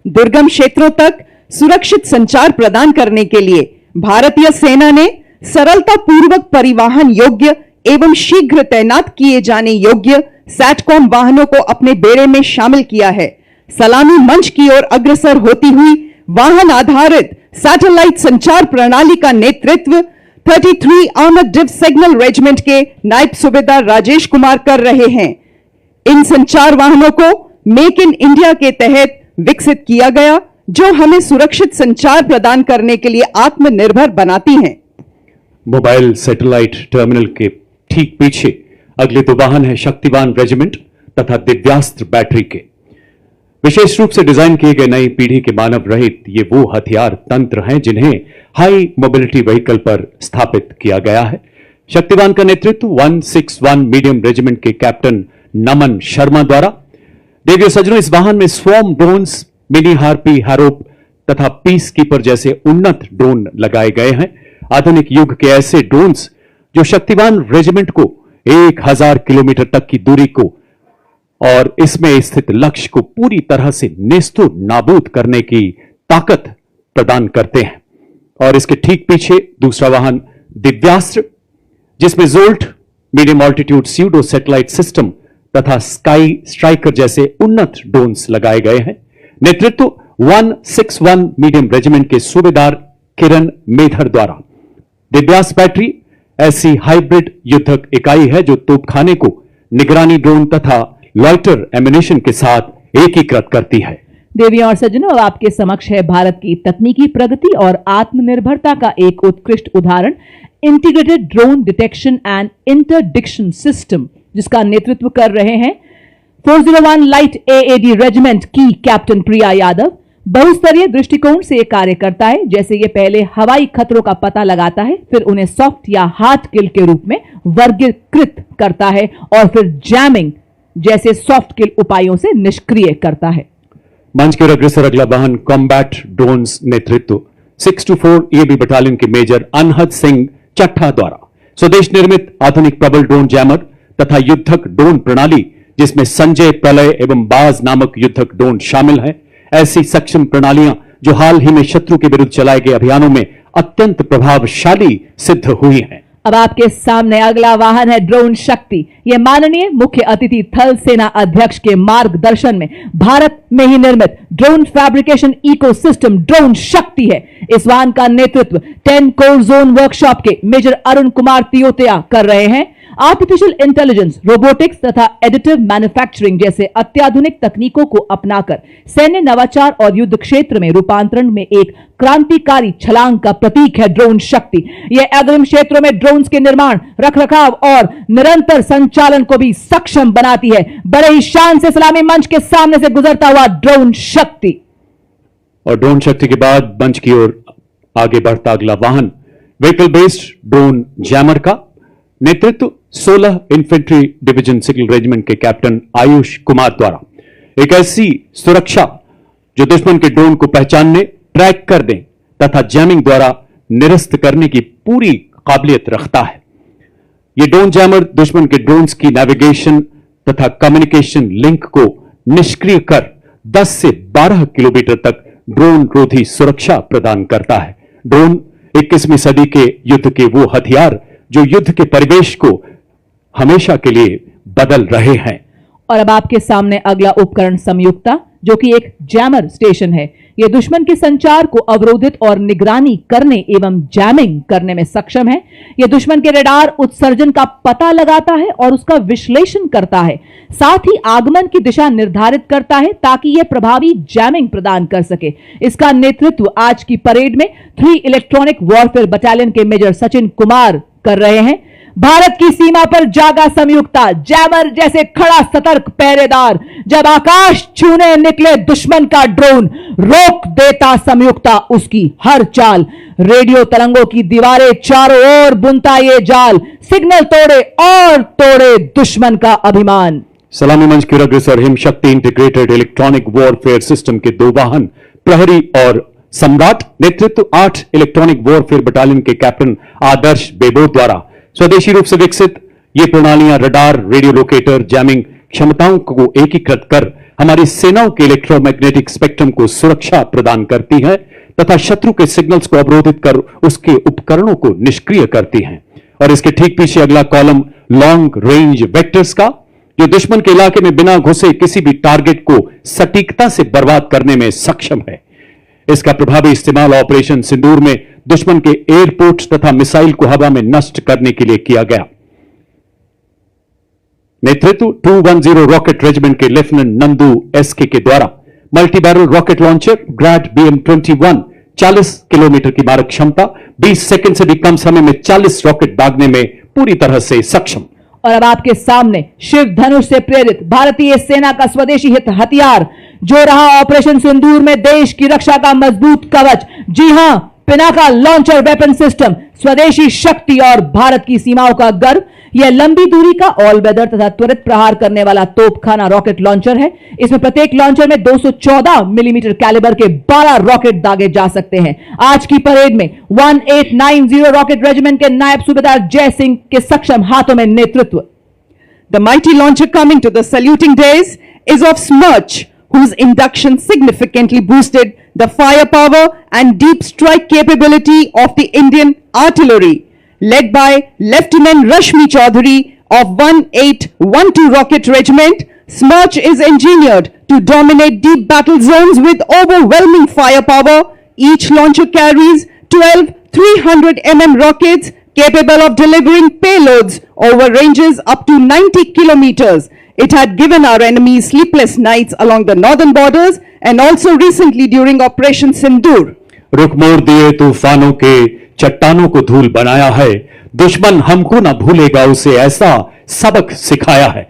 Speaker 3: दुर्गम क्षेत्रों तक सुरक्षित संचार प्रदान करने के लिए भारतीय सेना ने सरलता पूर्वक परिवहन योग्य एवं शीघ्र तैनात किए जाने योग्य सैटकॉम वाहनों को अपने बेड़े में शामिल किया है। सलामी मंच की ओर अग्रसर होती हुई वाहन आधारित सैटेलाइट संचार प्रणाली का नेतृत्व 33 आर्मर्ड डिव सिग्नल रेजिमेंट के नायब सूबेदार राजेश कुमार कर रहे हैं। इन संचार वाहनों को मेक इन इंडिया के तहत विकसित किया गया, जो हमें सुरक्षित संचार प्रदान करने के लिए आत्मनिर्भर बनाती हैं।
Speaker 1: मोबाइल सैटेलाइट टर्मिनल के ठीक पीछे अगले 2 वाहन है शक्तिवान रेजिमेंट तथा दिव्यास्त्र बैटरी के। विशेष रूप से डिजाइन किए गए नई पीढ़ी के मानव रहित ये वो हथियार तंत्र हैं जिन्हें हाई मोबिलिटी व्हीकल पर स्थापित किया गया है। शक्तिवान का नेतृत्व 161 मीडियम रेजिमेंट के कैप्टन नमन शर्मा द्वारा। देवियों सज्जनों, इस वाहन में स्वॉर्म ड्रोन्स, मिनी हार्पी, हैरोप तथा पीस कीपर जैसे उन्नत ड्रोन लगाए गए हैं। आधुनिक युग के ऐसे ड्रोन्स जो शक्तिवान रेजिमेंट को 1000 किलोमीटर तक की दूरी को और इसमें स्थित लक्ष्य को पूरी तरह से नेस्तो नाबूद करने की ताकत प्रदान करते हैं। और इसके ठीक पीछे दूसरा वाहन दिव्यास्त्र, जिसमें jolt, medium altitude pseudo satellite system तथा स्काई स्ट्राइकर जैसे उन्नत ड्रोन्स लगाए गए हैं। नेतृत्व 161 मीडियम रेजिमेंट के सूबेदार किरण मेधर द्वारा। दिव्यास्त्र बैटरी ऐसी हाइब्रिड युद्धक इकाई है जो तोपखाने को निगरानी ड्रोन तथा लॉइटर एम्यूनेशन के साथ एकीकृत करती है।
Speaker 2: देवियों और सज्जनों, अब आपके समक्ष है भारत की तकनीकी प्रगति और आत्मनिर्भरता का एक उत्कृष्ट उदाहरण, integrated drone detection and interdiction system, जिसका नेतृत्व कर रहे हैं 401 लाइट एएडी रेजिमेंट की कैप्टन प्रिया यादव। बहुस्तरीय दृष्टिकोण से यह कार्य करता है। जैसे ये पहले हवाई खतरों का पता लगाता है, फिर उन्हें सॉफ्ट या हार्ड किल के रूप में वर्गीकृत करता है और फिर जैमिंग जैसे सॉफ्ट किल उपायों से निष्क्रिय करता है।
Speaker 1: मंच की ओर अग्रसर अगला वाहन कॉम्बैट ड्रोन्स नेतृत्व 624 ईएबी बटालियन के मेजर अनहद सिंह चट्ठा द्वारा। स्वदेश निर्मित आधुनिक प्रबल ड्रोन जैमर तथा युद्धक ड्रोन प्रणाली, जिसमें संजय, प्रलय एवं बाज नामक युद्धक ड्रोन शामिल हैं। ऐसी सक्षम प्रणालियां जो हाल ही में शत्रु के विरुद्ध चलाए गए अभियानों में अत्यंत प्रभावशाली सिद्ध हुई हैं।
Speaker 2: अब आपके सामने अगला वाहन है ड्रोन शक्ति। यह माननीय मुख्य अतिथि थल सेना अध्यक्ष के मार्गदर्शन में भारत में ही निर्मित ड्रोन फैब्रिकेशन इकोसिस्टम ड्रोन शक्ति है। इस वाहन का नेतृत्व 10 कोर जोन वर्कशॉप के मेजर अरुण कुमार तियोतिया कर रहे हैं। आर्टिफिशियल इंटेलिजेंस, रोबोटिक्स तथा एडिटिव मैन्युफैक्चरिंग जैसे अत्याधुनिक तकनीकों को अपनाकर सैन्य नवाचार और युद्ध क्षेत्र में रूपांतरण में एक क्रांतिकारी छलांग का प्रतीक है ड्रोन शक्ति। यह अग्रिम क्षेत्रों में ड्रोन्स के निर्माण, रखरखाव और निरंतर संचालन को भी सक्षम बनाती है। बड़े ही शान से सलामी मंच के सामने से गुजरता हुआ ड्रोन शक्ति।
Speaker 1: और ड्रोन शक्ति के बाद मंच की ओर आगे बढ़ता अगला वाहन व्हीकल बेस्ड ड्रोन जैमर का नेतृत्व 16 इन्फेंट्री डिवीजन सिविल रेजिमेंट के कैप्टन आयुष कुमार द्वारा। एक ऐसी सुरक्षा जो दुश्मन के ड्रोन को पहचानने, ट्रैक कर दें तथा जैमिंग द्वारा निरस्त करने की पूरी काबिलियत रखता है। यह ड्रोन जैमर दुश्मन के ड्रोन्स की नेविगेशन तथा कम्युनिकेशन लिंक को निष्क्रिय कर 10 से 12 किलोमीटर तक ड्रोन रोधी सुरक्षा प्रदान करता है। ड्रोन 21वीं सदी के युद्ध के वो हथियार जो युद्ध के परिवेश को हमेशा के लिए बदल रहे हैं।
Speaker 2: और अब आपके सामने अगला उपकरण संयुक्ता, जो कि एक जैमर स्टेशन है। यह दुश्मन के संचार को अवरोधित और निगरानी करने एवं जैमिंग करने में सक्षम है। यह दुश्मन के रडार उत्सर्जन का पता लगाता है और उसका विश्लेषण करता है, साथ ही आगमन की दिशा निर्धारित करता है ताकि यह प्रभावी जैमिंग प्रदान कर सके। इसका नेतृत्व आज की परेड में 3 इलेक्ट्रॉनिक वॉरफेयर बटालियन के मेजर सचिन कुमार कर रहे हैं। भारत की सीमा पर जागा संयुक्ता, जैमर जैसे खड़ा सतर्क पहरेदार। जब आकाश छूने निकले दुश्मन का ड्रोन, रोक देता संयुक्ता उसकी हर चाल। रेडियो तरंगों की दीवारें चारों ओर बुनता ये जाल, सिग्नल तोड़े और तोड़े दुश्मन का अभिमान।
Speaker 1: सलामी मंच की अग्रसर हिम शक्ति इंटीग्रेटेड इलेक्ट्रॉनिक वॉरफेयर सिस्टम के 2 वाहन प्रहरी और सम्राट। नेतृत्व 8 इलेक्ट्रॉनिक वॉरफेयर बटालियन के कैप्टन आदर्श बेबो द्वारा। स्वदेशी रूप से विकसित ये प्रणालियां रडार, रेडियो लोकेटर, जैमिंग क्षमताओं को एकीकृत कर हमारी सेनाओं के इलेक्ट्रोमैग्नेटिक स्पेक्ट्रम को सुरक्षा प्रदान करती हैं तथा शत्रु के सिग्नल्स को अवरोधित कर उसके उपकरणों को निष्क्रिय करती हैं। और इसके ठीक पीछे अगला कॉलम लॉन्ग रेंज वेक्टर्स का, जो दुश्मन के इलाके में बिना घुसे किसी भी टारगेट को सटीकता से बर्बाद करने में सक्षम है। इसका प्रभावी इस्तेमाल ऑपरेशन सिंदूर में दुश्मन के एयरपोर्ट तथा मिसाइल को हवा में नष्ट करने के लिए किया गया। नेतृत्व 210 रॉकेट रेजिमेंट के लेफ्टिनेंट नंदू एसके के द्वारा। Multi barrel rocket launcher Grad BM-21 40 kilometre की मारक क्षमता, 20 सेकंड से भी कम समय में 40 रॉकेट दागने में पूरी तरह से सक्षम।
Speaker 2: और अब आपके सामने शिव धनुष से प्रेरित भारतीय सेना का स्वदेशी हित हथियार, जो रहा ऑपरेशन सिंदूर में देश की रक्षा का मजबूत कवच। जी हां, पिनाका लॉन्चर वेपन सिस्टम, स्वदेशी शक्ति और भारत की सीमाओं का गर्व। यह लंबी दूरी का ऑल वेदर तथा त्वरित प्रहार करने वाला तोपखाना रॉकेट लॉन्चर है। इसमें प्रत्येक लॉन्चर में 214 मिलीमीटर कैलिबर के 12 रॉकेट दागे जा सकते हैं। आज की परेड में 1890 रॉकेट रेजिमेंट के नायब सूबेदार जय सिंह के सक्षम हाथों में नेतृत्व।
Speaker 3: The mighty launcher coming to the saluting days is of Smirch, whose induction significantly boosted the firepower and deep strike capability of the Indian artillery. Led by Lieutenant Rashmi Chaudhary of 1812 Rocket Regiment, Smirch is engineered to dominate deep battle zones with overwhelming firepower. Each launcher carries 12 300 mm rockets capable of delivering payloads over ranges up to 90 kilometers. It had given our enemies sleepless nights along the northern borders and also recently during Operation Sindoor.
Speaker 1: रुख मोड़ दिए तूफानों के चट्टानों को धूल बनाया है, दुश्मन हमको ना भूलेगा, उसे ऐसा सबक सिखाया है।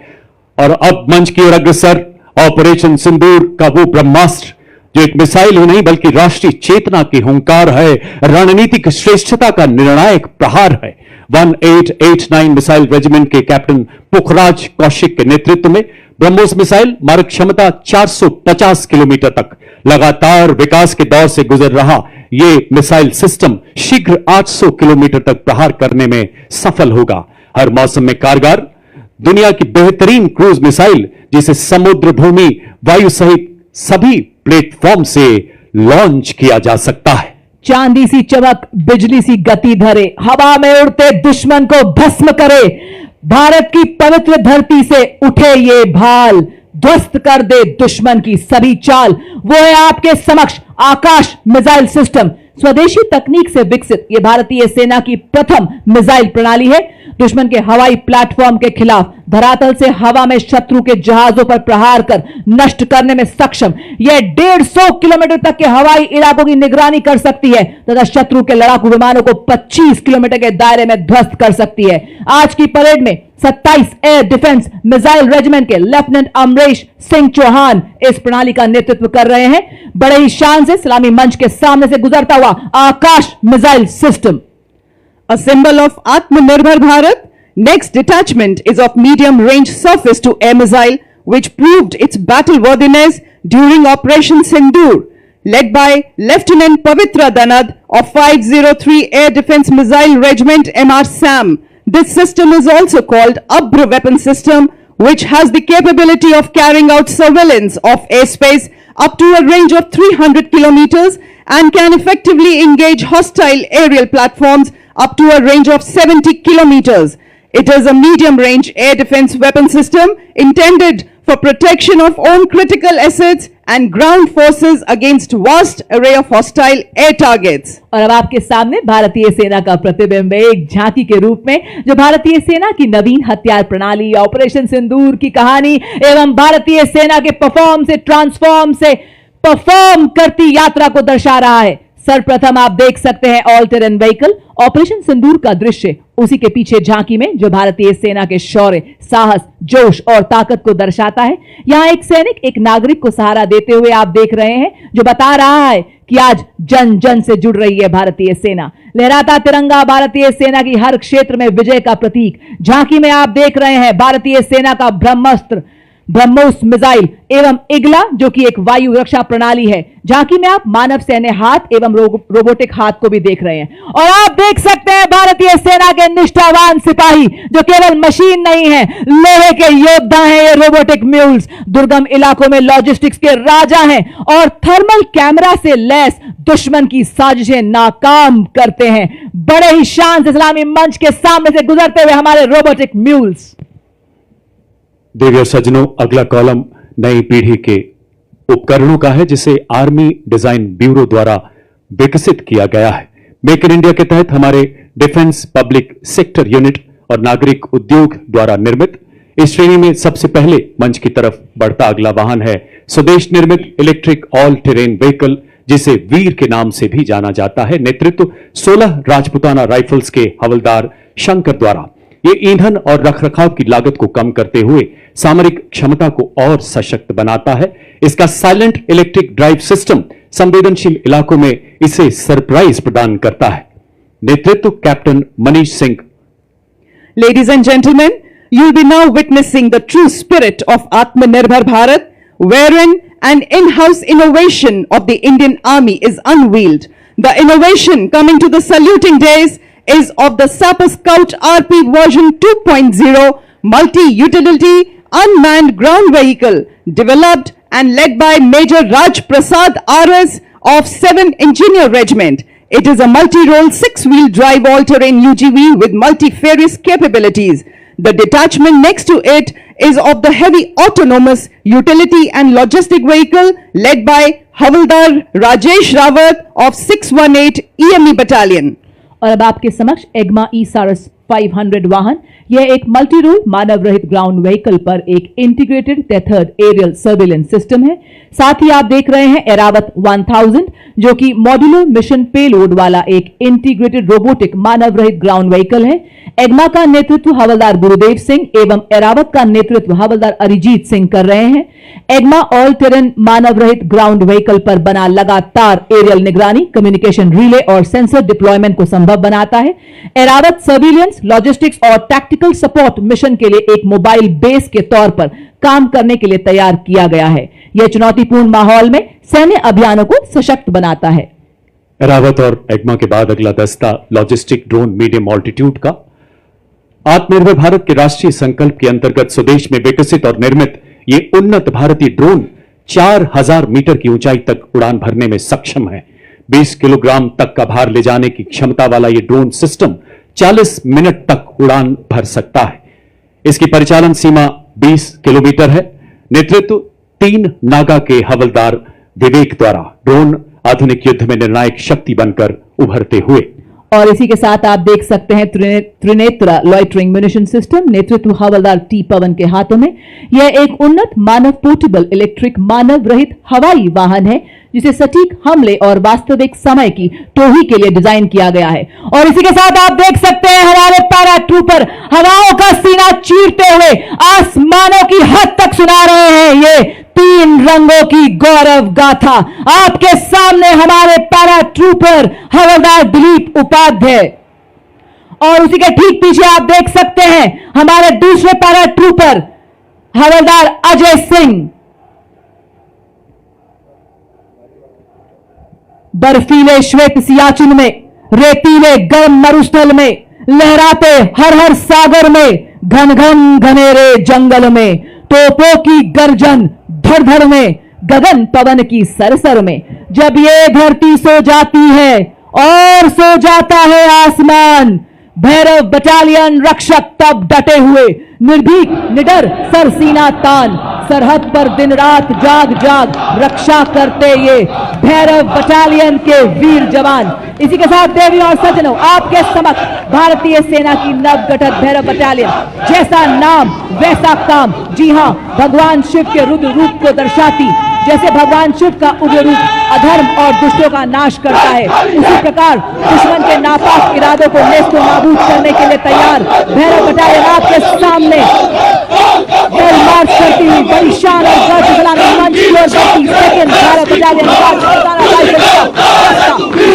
Speaker 1: और अब मंच की ओर अग्रसर ऑपरेशन सिंदूर का वो ब्रह्मास्त्र जो एक मिसाइल ही नहीं बल्कि राष्ट्रीय चेतना की हुंकार है, रणनीतिक श्रेष्ठता का निर्णायक प्रहार है। 1889 मिसाइल रेजिमेंट के कैप्टन पुखराज कौशिक के नेतृत्व में ब्रह्मोस मिसाइल मारक क्षमता 450 किलोमीटर तक लगातार विकास के दौर से गुजर रहा ये मिसाइल सिस्टम शीघ्र 800 किलोमीटर तक प्रहार करने में सफल होगा। हर मौसम में कारगर दुनिया की बेहतरीन क्रूज मिसाइल जिसे समुद्र, भूमि, वायु सहित सभी प्लेटफॉर्म से लॉन्च किया जा सकता है।
Speaker 2: चांदी सी चमक, बिजली सी गति धरे, हवा में उड़ते दुश्मन को भस्म करे। भारत की पवित्र धरती से उठे ये भाल, ध्वस्त कर दे दुश्मन की सभी चाल। वो है आपके समक्ष आकाश मिसाइल सिस्टम। स्वदेशी तकनीक से विकसित यह भारतीय सेना की प्रथम मिसाइल प्रणाली है। दुश्मन के हवाई प्लेटफॉर्म के खिलाफ धरातल से हवा में शत्रु के जहाजों पर प्रहार कर नष्ट करने में सक्षम यह 150 किलोमीटर तक के हवाई इलाकों की निगरानी कर सकती है तथा शत्रु के लड़ाकू विमानों को 25 किलोमीटर के दायरे में ध्वस्त कर सकती है। आज की परेड में 27 एयर डिफेंस मिसाइल रेजिमेंट के लेफ्टिनेंट अमरेश सिंह चौहान इस प्रणाली का नेतृत्व कर रहे हैं। बड़े ही शान से सलामी मंच के सामने से गुजरता हुआ Akash missile system,
Speaker 3: A symbol of Atmanirbhar Bharat, next detachment is of medium-range surface-to-air missile, which proved its battle-worthiness during Operation Sindoor. Led by Lieutenant Pavitra Danad of 503 Air Defense Missile Regiment MR Sam. This system is also called Abra weapon system, which has the capability of carrying out surveillance of airspace up to a range of 300 kilometers and can effectively engage hostile aerial platforms up to a range of 70 kilometers. It is a medium-range air defense weapon system intended for protection of own critical assets and ground forces against vast array of hostile air targets.
Speaker 2: और अब आपके सामने भारतीय सेना का प्रतिबिंब एक झांकी के रूप में जो भारतीय सेना की नवीन हथियार प्रणाली, ऑपरेशन सिंदूर की कहानी एवं भारतीय सेना के परफॉर्म से ट्रांसफॉर्म से परफॉर्म करती यात्रा को दर्शा रहा है। सर्वप्रथम आप देख सकते हैं ऑल टेरेन व्हीकल ऑपरेशन सिंदूर का दृश्य, उसी के पीछे झांकी में जो भारतीय सेना के शौर्य, साहस, जोश और ताकत को दर्शाता है। यहां एक सैनिक एक नागरिक को सहारा देते हुए आप देख रहे हैं जो बता रहा है कि आज जन जन से जुड़ रही है भारतीय सेना। लहराता तिरंगा भारतीय सेना की हर क्षेत्र में विजय का प्रतीक। झांकी में आप देख रहे हैं भारतीय सेना का ब्रह्मास्त्र ब्रह्मोस मिसाइल एवं इगला जो कि एक वायु रक्षा प्रणाली है। झांकी में आप मानव सैन्य हाथ एवं रोबोटिक हाथ को भी देख रहे हैं और आप देख सकते हैं भारतीय सेना के निष्ठावान सिपाही जो केवल मशीन नहीं है, लोहे के योद्धा हैं। ये रोबोटिक म्यूल्स दुर्गम इलाकों में लॉजिस्टिक्स के राजा हैं और थर्मल कैमरा से लैस दुश्मन की साजिशें नाकाम करते हैं। बड़े ही शान से सलामी मंच के सामने से गुजरते हुए हमारे रोबोटिक म्यूल्स।
Speaker 1: देवियों सज्जनों, अगला कॉलम नई पीढ़ी के उपकरणों का है जिसे आर्मी डिजाइन ब्यूरो द्वारा विकसित किया गया है। मेक इन इंडिया के तहत हमारे डिफेंस पब्लिक सेक्टर यूनिट और नागरिक उद्योग द्वारा निर्मित इस श्रेणी में सबसे पहले मंच की तरफ बढ़ता अगला वाहन है स्वदेश निर्मित इलेक्ट्रिक ऑल टेरेन व्हीकल जिसे वीर के नाम से भी जाना जाता है। नेतृत्व 16 राजपुताना राइफल्स के हवलदार शंकर द्वारा। ये ईंधन और रखरखाव की लागत को कम करते हुए सामरिक क्षमता को और सशक्त बनाता है। इसका साइलेंट इलेक्ट्रिक ड्राइव सिस्टम संवेदनशील इलाकों में इसे सरप्राइज प्रदान करता है। नेतृत्व captain Manish Singh.
Speaker 3: Ladies and gentlemen, you'll be now witnessing the true spirit of Atmanirbhar Bharat, wherein an in-house innovation of the Indian Army is unveiled. The innovation coming to the saluting days is of the Sapper Scout RP version 2.0 multi-utility unmanned ground vehicle developed and led by Major Raj Prasad RS of 7 Engineer Regiment. It is a multi-role 6-wheel drive all-terrain UGV with multifarious capabilities. The detachment next to it is of the heavy autonomous utility and logistic vehicle led by Havaldar Rajesh Rawat of 618 EME Battalion.
Speaker 2: और अब आपके समक्ष एग्मा ई सारस 500 वाहन, यह एक multi role मानव रहित ground vehicle पर एक integrated tethered aerial surveillance system है। साथ ही आप देख रहे हैं एरावत 1000 जो कि मॉड्यूलर मिशन पेलोड वाला एक इंटीग्रेटेड रोबोटिक मानव रहित ग्राउंड व्हीकल है। एग्मा का नेतृत्व हवलदार गुरुदेव सिंह एवं एरावत का नेतृत्व हवलदार अरिजीत सिंह कर रहे हैं। एग्मा ऑल टेरेन मानव रहित ग्राउंड व्हीकल पर बना लगातार एरियल निगरानी, कम्युनिकेशन रिले और सेंसर डिप्लॉयमेंट को संभव बनाता है। एरावत सर्विलियंस, लॉजिस्टिक्स और टैक्टिकल सपोर्ट मिशन के लिए एक मोबाइल बेस के तौर पर काम करने के लिए तैयार किया गया है। यह चुनौतीपूर्ण माहौल में सैन्य अभियानों को सशक्त बनाता है।
Speaker 1: एरावत और एग्मा के बाद अगला दस्ता लॉजिस्टिक ड्रोन मीडियम ऑल्टीट्यूड का। आत्मनिर्भर भारत के राष्ट्रीय संकल्प के अंतर्गत स्वदेश में विकसित और निर्मित ये उन्नत भारतीय ड्रोन 4000 मीटर की ऊंचाई तक उड़ान भरने में सक्षम है। 20 किलोग्राम तक का भार ले जाने की क्षमता वाला यह ड्रोन सिस्टम 40 मिनट तक उड़ान भर सकता है। इसकी परिचालन सीमा 20 किलोमीटर है। नेतृत्व 3 नागा के हवलदार विवेक द्वारा ड्रोन आधुनिक युद्ध में निर्णायक शक्ति बनकर उभरते हुए।
Speaker 2: और इसी के साथ आप देख सकते हैं त्रिनेत्र लॉइटरिंग म्यूनिशन सिस्टम, नेतृत्व हवलदार टी पवन के हाथों में। यह एक उन्नत मानव पोर्टेबल इलेक्ट्रिक मानव रहित हवाई वाहन है जिसे सटीक हमले और वास्तविक समय की टोही के लिए डिजाइन किया गया है। और इसी के साथ आप देख सकते हैं हमारे पैरा ट्रूपर हवाओं का सीना चीरते हुए आसमानों की हद तक सुना रहे हैं ये 3 रंगों की गौरव गाथा। आपके सामने हमारे पैरा ट्रूपर हवलदार दिलीप उपाध्याय और उसी के ठीक पीछे आप देख सकते हैं हमारे दूसरे पैरा ट्रूपर हवलदार अजय सिंह। बर्फीले श्वेत सियाचिन में, रेतीले गर्म मरुस्थल में, लहराते हर हर सागर में, घन घन घनेरे जंगल में, तोपों की गर्जन धड़ धड़ में, गगन पवन की सरसर में, जब ये धरती सो जाती है और सो जाता है आसमान, भैरव बटालियन रक्षक तब डटे हुए, निर्भीक निडर सरसीना तान, सरहद पर दिन रात जाग जाग रक्षा करते ये भैरव बटालियन के वीर जवान। इसी के साथ देवी और सज्जनों, आपके समक्ष भारतीय सेना की नवगठित भैरव बटालियन, जैसा नाम वैसा काम। जी हां, भगवान शिव के रुद्र रूप को दर्शाती, जैसे भगवान शिव का उग्र रूप अधर्म और दुष्टों का नाश करता है, उसी प्रकार दुश्मन के नापाक इरादों को नेस्तो नाबूद करने के लिए तैयार भैरव बटालियन आपके सामने मार्च करती हुई बड़ी शान और गर्ज फैलाने मंच की ओर बढ़ती सेकंड भैरव बटालियन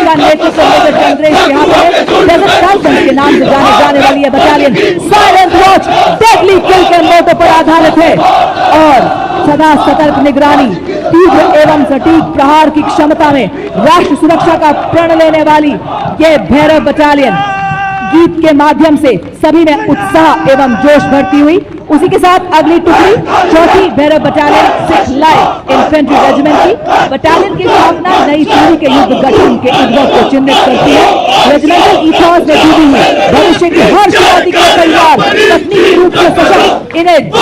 Speaker 2: का नेतृत्व मेजर चंद्रेश के हाथ में। डेजर्ट फॉल्कन के नाम से जाने जाने वाली यह बटालियन साइलेंट वॉच, डेडली किल के मोटो पर आधारित है और सदा सतर्क निगरानी, तीव्र एवं सटीक प्रहार की क्षमता में राष्ट्र सुरक्षा का प्रण लेने वाली ये भैरव बटालियन गीत के माध्यम से सभी में उत्साह एवं जोश भरती हुई। उसी के साथ अगली टुकड़ी चौथी Bhairav battalion 6 light infantry regiment की बटालियन की स्थापना नई पीढ़ी के युद्ध गठन के उद्भव को चिन्हित करती है। रेजिमेंटल ईथॉस में डूबी हुई भविष्य की हर चुनौती के तैयार तकनीकी रूप से सशक्त, इन्हें जब भी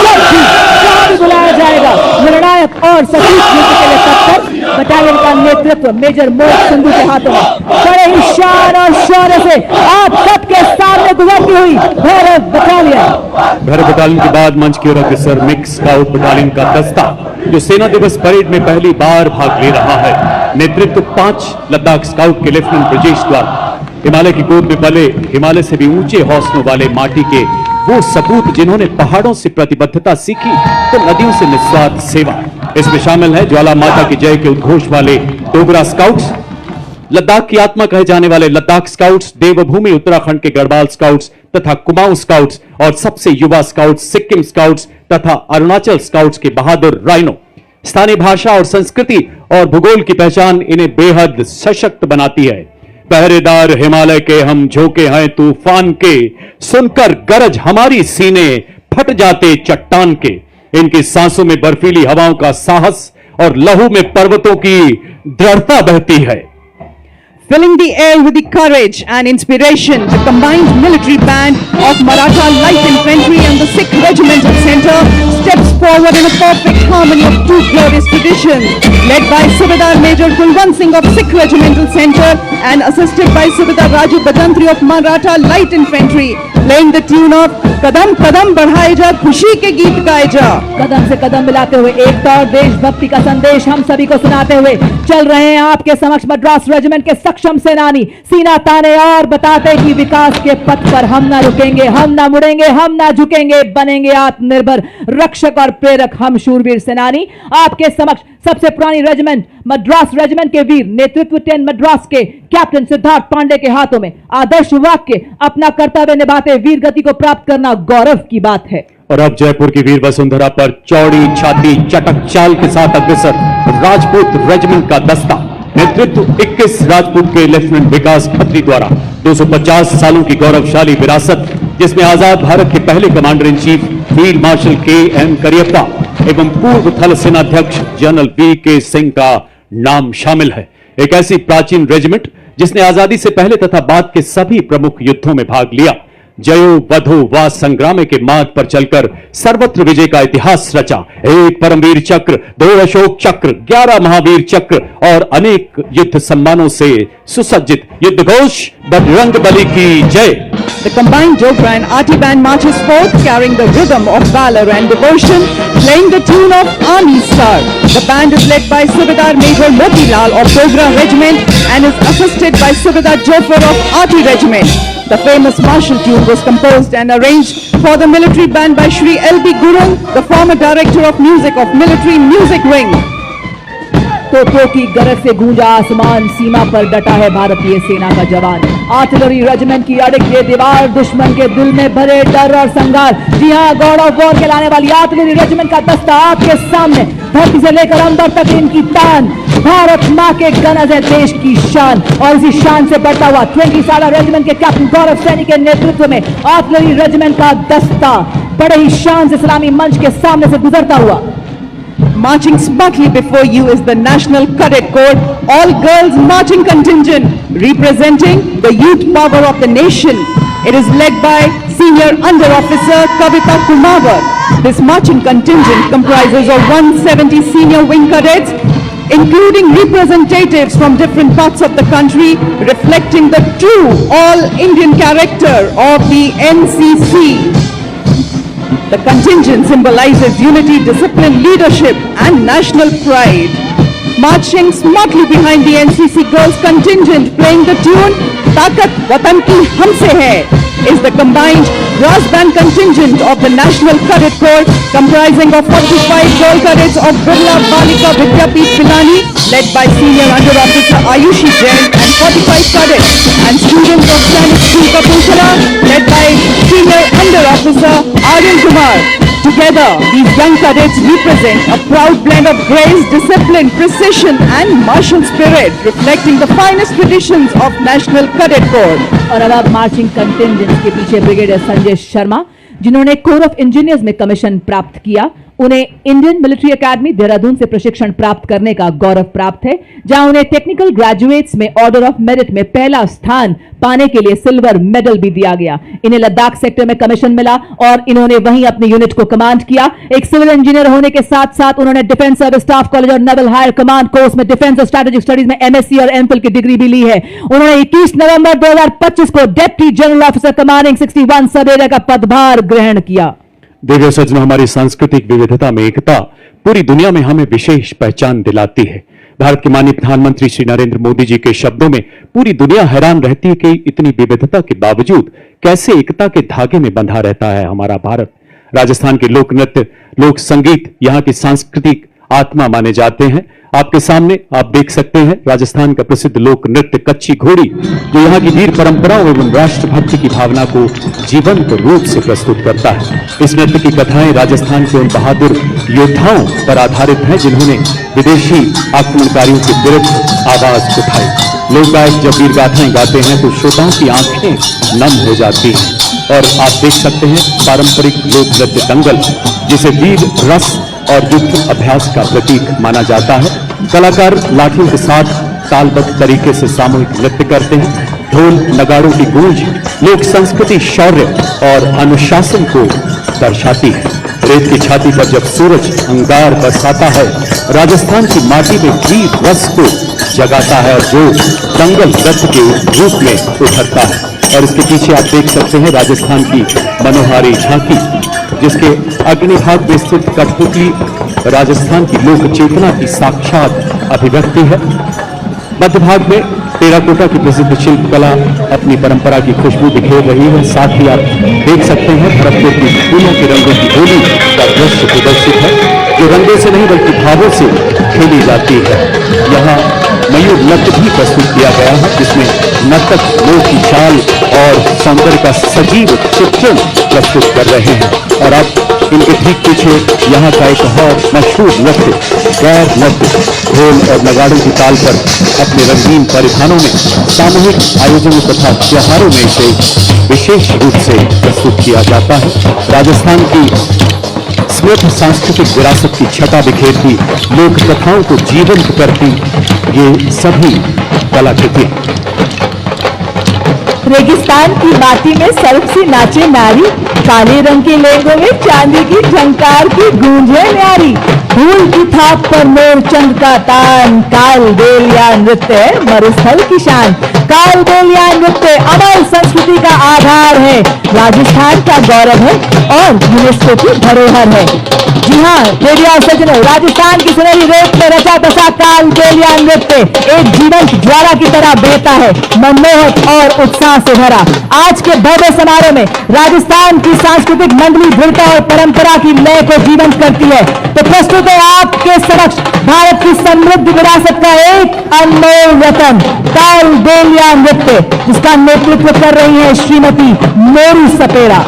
Speaker 2: जहां भी बुलाया जाएगा निर्णायक और सटीक युद्ध के लिए तत्पर। बटालियन का नेतृत्व मेजर मोहन सिंधु के हाथों में बड़े ही शान और शौर्य से आप सबके सामने गुजरती हुई भैरव बटालियन
Speaker 1: के बाद मंच की ओर अग्रसर मिक्स स्काउट बटालियन का दस्ता जो सेना दिवस परेड में पहली बार भाग ले रहा है। नेतृत्व 5 लद्दाख स्काउट के लेफ्टिनेंट ब्रजेश द्वारा। हिमालय की गोद में पले, हिमालय से भी ऊंचे हौसलों वाले माटी के वो सपूत जिन्होंने पहाड़ों से प्रतिबद्धता सीखी तो नदियों से निस्वार्थ सेवा। इसमें शामिल है ज्वाला माता की जय के उद्घोष वाले डोगरा स्काउट्स, लद्दाख की आत्मा कहे जाने वाले लद्दाख स्काउट्स, देवभूमि उत्तराखंड के गढ़वाल स्काउट्स तथा कुमाऊं स्काउट्स और सबसे युवा स्काउट्स सिक्किम स्काउट्स तथा अरुणाचल स्काउट्स के बहादुर राइनो। स्थानीय भाषा और संस्कृति और भूगोल की पहचान इन्हें बेहद सशक्त बनाती है। पहरेदार हिमालय के हम झोंके हैं तूफान के, सुनकर गरज हमारी सीने फट जाते चट्टान के। इनकी सांसों में बर्फीली हवाओं का साहस और लहू में पर्वतों की दृढ़ता बहती है।
Speaker 3: Filling the air with the courage and inspiration, the combined military band of Maratha Light Infantry and the Sikh Regimental Centre steps forward in a perfect harmony of two glorious traditions. Led by Subedar Major Kulwant Singh of Sikh Regimental Centre and assisted by Subedar Raju Bajantri of Maratha Light Infantry, playing the tune of कदम कदम बढ़ाए जा खुशी के गीत गाए जा।
Speaker 2: कदम से कदम मिलाते हुए एकता और देशभक्ति का संदेश हम सभी को सुनाते हुए चल रहे हैं आपके समक्ष मद्रास रेजिमेंट के सक्षम सेनानी, सीना ताने और बताते कि विकास के पथ पर हम ना रुकेंगे, हम ना मुड़ेंगे, हम ना झुकेंगे, बनेंगे आत्मनिर्भर रक्षक और प्रेरक हम शूरवीर सेनानी। आपके समक्ष सबसे पुरानी रेजिमेंट मद्रास रेजिमेंट के वीर नेतृत्व 10 मद्रास के कैप्टन सिद्धार्थ पांडे के हाथों में आदर्श वाक्य, अपना कर्तव्य निभाते वीर गति को प्राप्त करना गौरव की बात है।
Speaker 1: और अब जयपुर की वीर वसुंधरा पर चौड़ी छाती चटक चाल के साथ अग्रसर राजपूत रेजिमेंट का दस्ता, नेतृत्व 21 राजपूत के लेफ्टिनेंट विकास खत्री द्वारा 250 सालों की गौरवशाली विरासत, जिसमें आजाद भारत के पहले commander in chief field marshal KM. Cariappa एवं पूर्व थल सेनाध्यक्ष जनरल वी.के. सिंह का नाम शामिल है। एक ऐसी प्राचीन रेजिमेंट जिसने आजादी से पहले तथा बाद के सभी प्रमुख युद्धों में भाग लिया, जयो वधो वा संग्राम के मार्ग पर चलकर सर्वत्र विजय का इतिहास रचा। एक परमवीर चक्र, 2 अशोक चक्र, 11 महावीर चक्र और अनेक युद्ध सम्मानों से सुसज्जित युद्ध घोष बजरंग बली की जय।
Speaker 3: The combined Dogra and Arty band marches forth carrying the rhythm of valor and devotion, playing the tune of Army Star. The band is led by Subedar Major Motilal of Dogra Regiment and is assisted by Subedar Jofar of Arty Regiment. The famous martial tune was composed and arranged for the military band by Shri L.B. Gurung, the former director of music of Military Music Wing.
Speaker 2: तोपों की गरज से गूंजा आसमान, सीमा पर डटा है भारतीय सेना का जवान। आर्टिलरी रेजिमेंट की अड़िक ये दीवार, दुश्मन के दिल में भरे डर और संघार। जी हां, गॉड ऑफ वॉर के लाने वाली आर्टिलरी रेजिमेंट का दस्ता आपके सामने, धरती से लेकर अंदर तक इनकी तान। भारत मां के गनज है देश की शान, और इसी शान से बढ़ता हुआ 20 साला रेजिमेंट के कैप्टन गौरव सैनी के नेतृत्व में आर्टिलरी रेजिमेंट का दस्ता बड़े ही शान से सलामी मंच के सामने से गुजरता हुआ।
Speaker 3: Marching smartly before you is the National Cadet Corps, all girls marching contingent representing the youth power of the nation. It is led by Senior Under Officer Kavita Kumawar. This marching contingent comprises of 170 senior wing cadets, including representatives from different parts of the country, reflecting the true all-Indian character of the NCC. The contingent symbolizes unity, discipline, leadership and national pride. Marching smartly behind the NCC girls contingent playing the tune Taakat Watan Ki Humse Hai is the combined brass band contingent of the National Cadet Corps, comprising of 45 girl cadets of Birla Balika Vidyapeeth Pilani, led by Senior Under Officer Ayushi Jain, and 45 cadets and students of Sainik School Kapurthala, led by Senior Under Officer Aryan Kumar. Together, these young cadets represent a proud blend of grace, discipline, precision and martial spirit, reflecting the finest traditions of National Cadet Corps.
Speaker 2: और अब marching contingent के पीछे brigadier Sanjay Sharma, जिन्होंने core of engineers में commission प्राप्त किया, उन्हें Indian military academy Dehradun से प्रशिक्षण प्राप्त करने का गौरव प्राप्त है, जहां उन्हें टेक्निकल ग्रेजुएट्स में ऑर्डर ऑफ मेरिट में पहला स्थान पाने के लिए सिल्वर मेडल भी दिया गया। इन्हें लद्दाख सेक्टर में कमीशन मिला और इन्होंने वहीं अपनी यूनिट को कमांड किया। एक सिविल इंजीनियर होने के साथ साथ उन्होंने डिफेंस सर्विस स्टाफ कॉलेज और नेवल हायर कमांड कोर्स में डिफेंस और स्ट्रेटेजिक स्टडीज में एमएससी और एमफिल की डिग्री भी ली है। उन्होंने 21 नवंबर 2025 को deputy general officer commanding 61 sub area का पदभार ग्रहण किया।
Speaker 1: दिव्य सज्जनों, हमारी सांस्कृतिक विविधता में एकता पूरी दुनिया में हमें विशेष पहचान दिलाती है। भारत के माननीय प्रधानमंत्री श्री नरेंद्र मोदी जी के शब्दों में पूरी दुनिया हैरान रहती है कि इतनी विविधता के बावजूद कैसे एकता के धागे में बंधा रहता है हमारा भारत। राजस्थान के लोक नृत्य, लोक संगीत, यहाँ की सांस्कृतिक आत्मा माने जाते हैं। आपके सामने आप देख सकते हैं राजस्थान का प्रसिद्ध लोक नृत्य कच्ची घोड़ी, जो यहाँ की वीर परंपराओं एवं राष्ट्रभक्ति की भावना को जीवंत रूप से प्रस्तुत करता है। इस नृत्य की कथाएं राजस्थान के उन बहादुर योद्धाओं पर आधारित हैं जिन्होंने विदेशी आक्रमणकारियों के विरुद्ध आवाज उठाई। लोक गायक जब वीर गाथाएं गाते हैं तो श्रोताओं की आंखें नम हो जाती हैं। और आप देख सकते हैं पारंपरिक लोक नृत्य दंगल, जिसे वीर रस और युद्ध अभ्यास का प्रतीक माना जाता है। कलाकार लाठियों के साथ तालबद्ध तरीके से सामूहिक नृत्य करते हैं। ढोल नगाड़ों की गूंज लोक संस्कृति, शौर्य और अनुशासन को दर्शाती है। रेत की छाती पर जब सूरज अंगार बरसाता है, राजस्थान की माटी में वीर रस को जगाता है और जो दंगल नृत्य के रूप में उभरता है। और इसके पीछे आप देख सकते हैं राजस्थान की मनोहारी झांकी, जिसके अग्निभाग में स्थित कठपुतली राजस्थान की लोक चेतना की साक्षात अभिव्यक्ति है। मध्य भाग में टेराकोटा की प्रसिद्ध शिल्पकला अपनी परंपरा की खुशबू बिखेर रही है। साथ ही आप देख सकते हैं भरतपुर की फूलों के रंगों की होली का दृश्य प्रदर्शित है, जो रंगों से नहीं बल्कि भावों से खेली जाती है। यहाँ मयूर नृत्य भी प्रस्तुत किया गया है, जिसमें नर्तक लोक की चाल और सौंदर्य का सजीव चित्रण प्रस्तुत कर रहे हैं। और अब इनके ठीक पीछे यहाँ का एक और मशहूर नृत्य गैर नृत्य ढोल और नगाड़ों की ताल पर अपने रंगीन परिधानों में सामूहिक आयोजनों तथा त्योहारों में इसे विशेष रूप से प्रस्तुत किया जाता है। राजस्थान की समृद्ध सांस्कृतिक विरासत की छटा बिखेरती, लोक कथाओं को जीवंत करती ये सभी कलाकृतियां।
Speaker 2: रेगिस्तान की माटी में सर्प से नाचे नारी, काले रंग के लहंगों में चांदी की झंकार की गूंजे न्यारी। फूल की थाप पर मोर चंद का तान, काल बेलिया नृत्य मरुस्थल की शान। काल बेलिया नृत्य अमर संस्कृति का आधार है, राजस्थान का गौरव है और यूनेस्को की धरोहर है। जी हाँ रेडियो सज्जनों, राजस्थान की सुनहरी रेत में रचा बसा काल बेलिया नृत्य एक जीवंत ज्वाला की तरह बहता है, मनमोहक और उत्साह से भरा। आज के भव्य समारोह में राजस्थान की सांस्कृतिक मंडली दृढ़ता और परंपरा की लय को जीवंत करती है। तो प्रस्तुत है आपके समक्ष भारत की समृद्ध विरासत का एक अनमोल रतन, काल बेलिया नृत्य, जिसका नेतृत्व कर रही है श्रीमती मोरी सपेरा।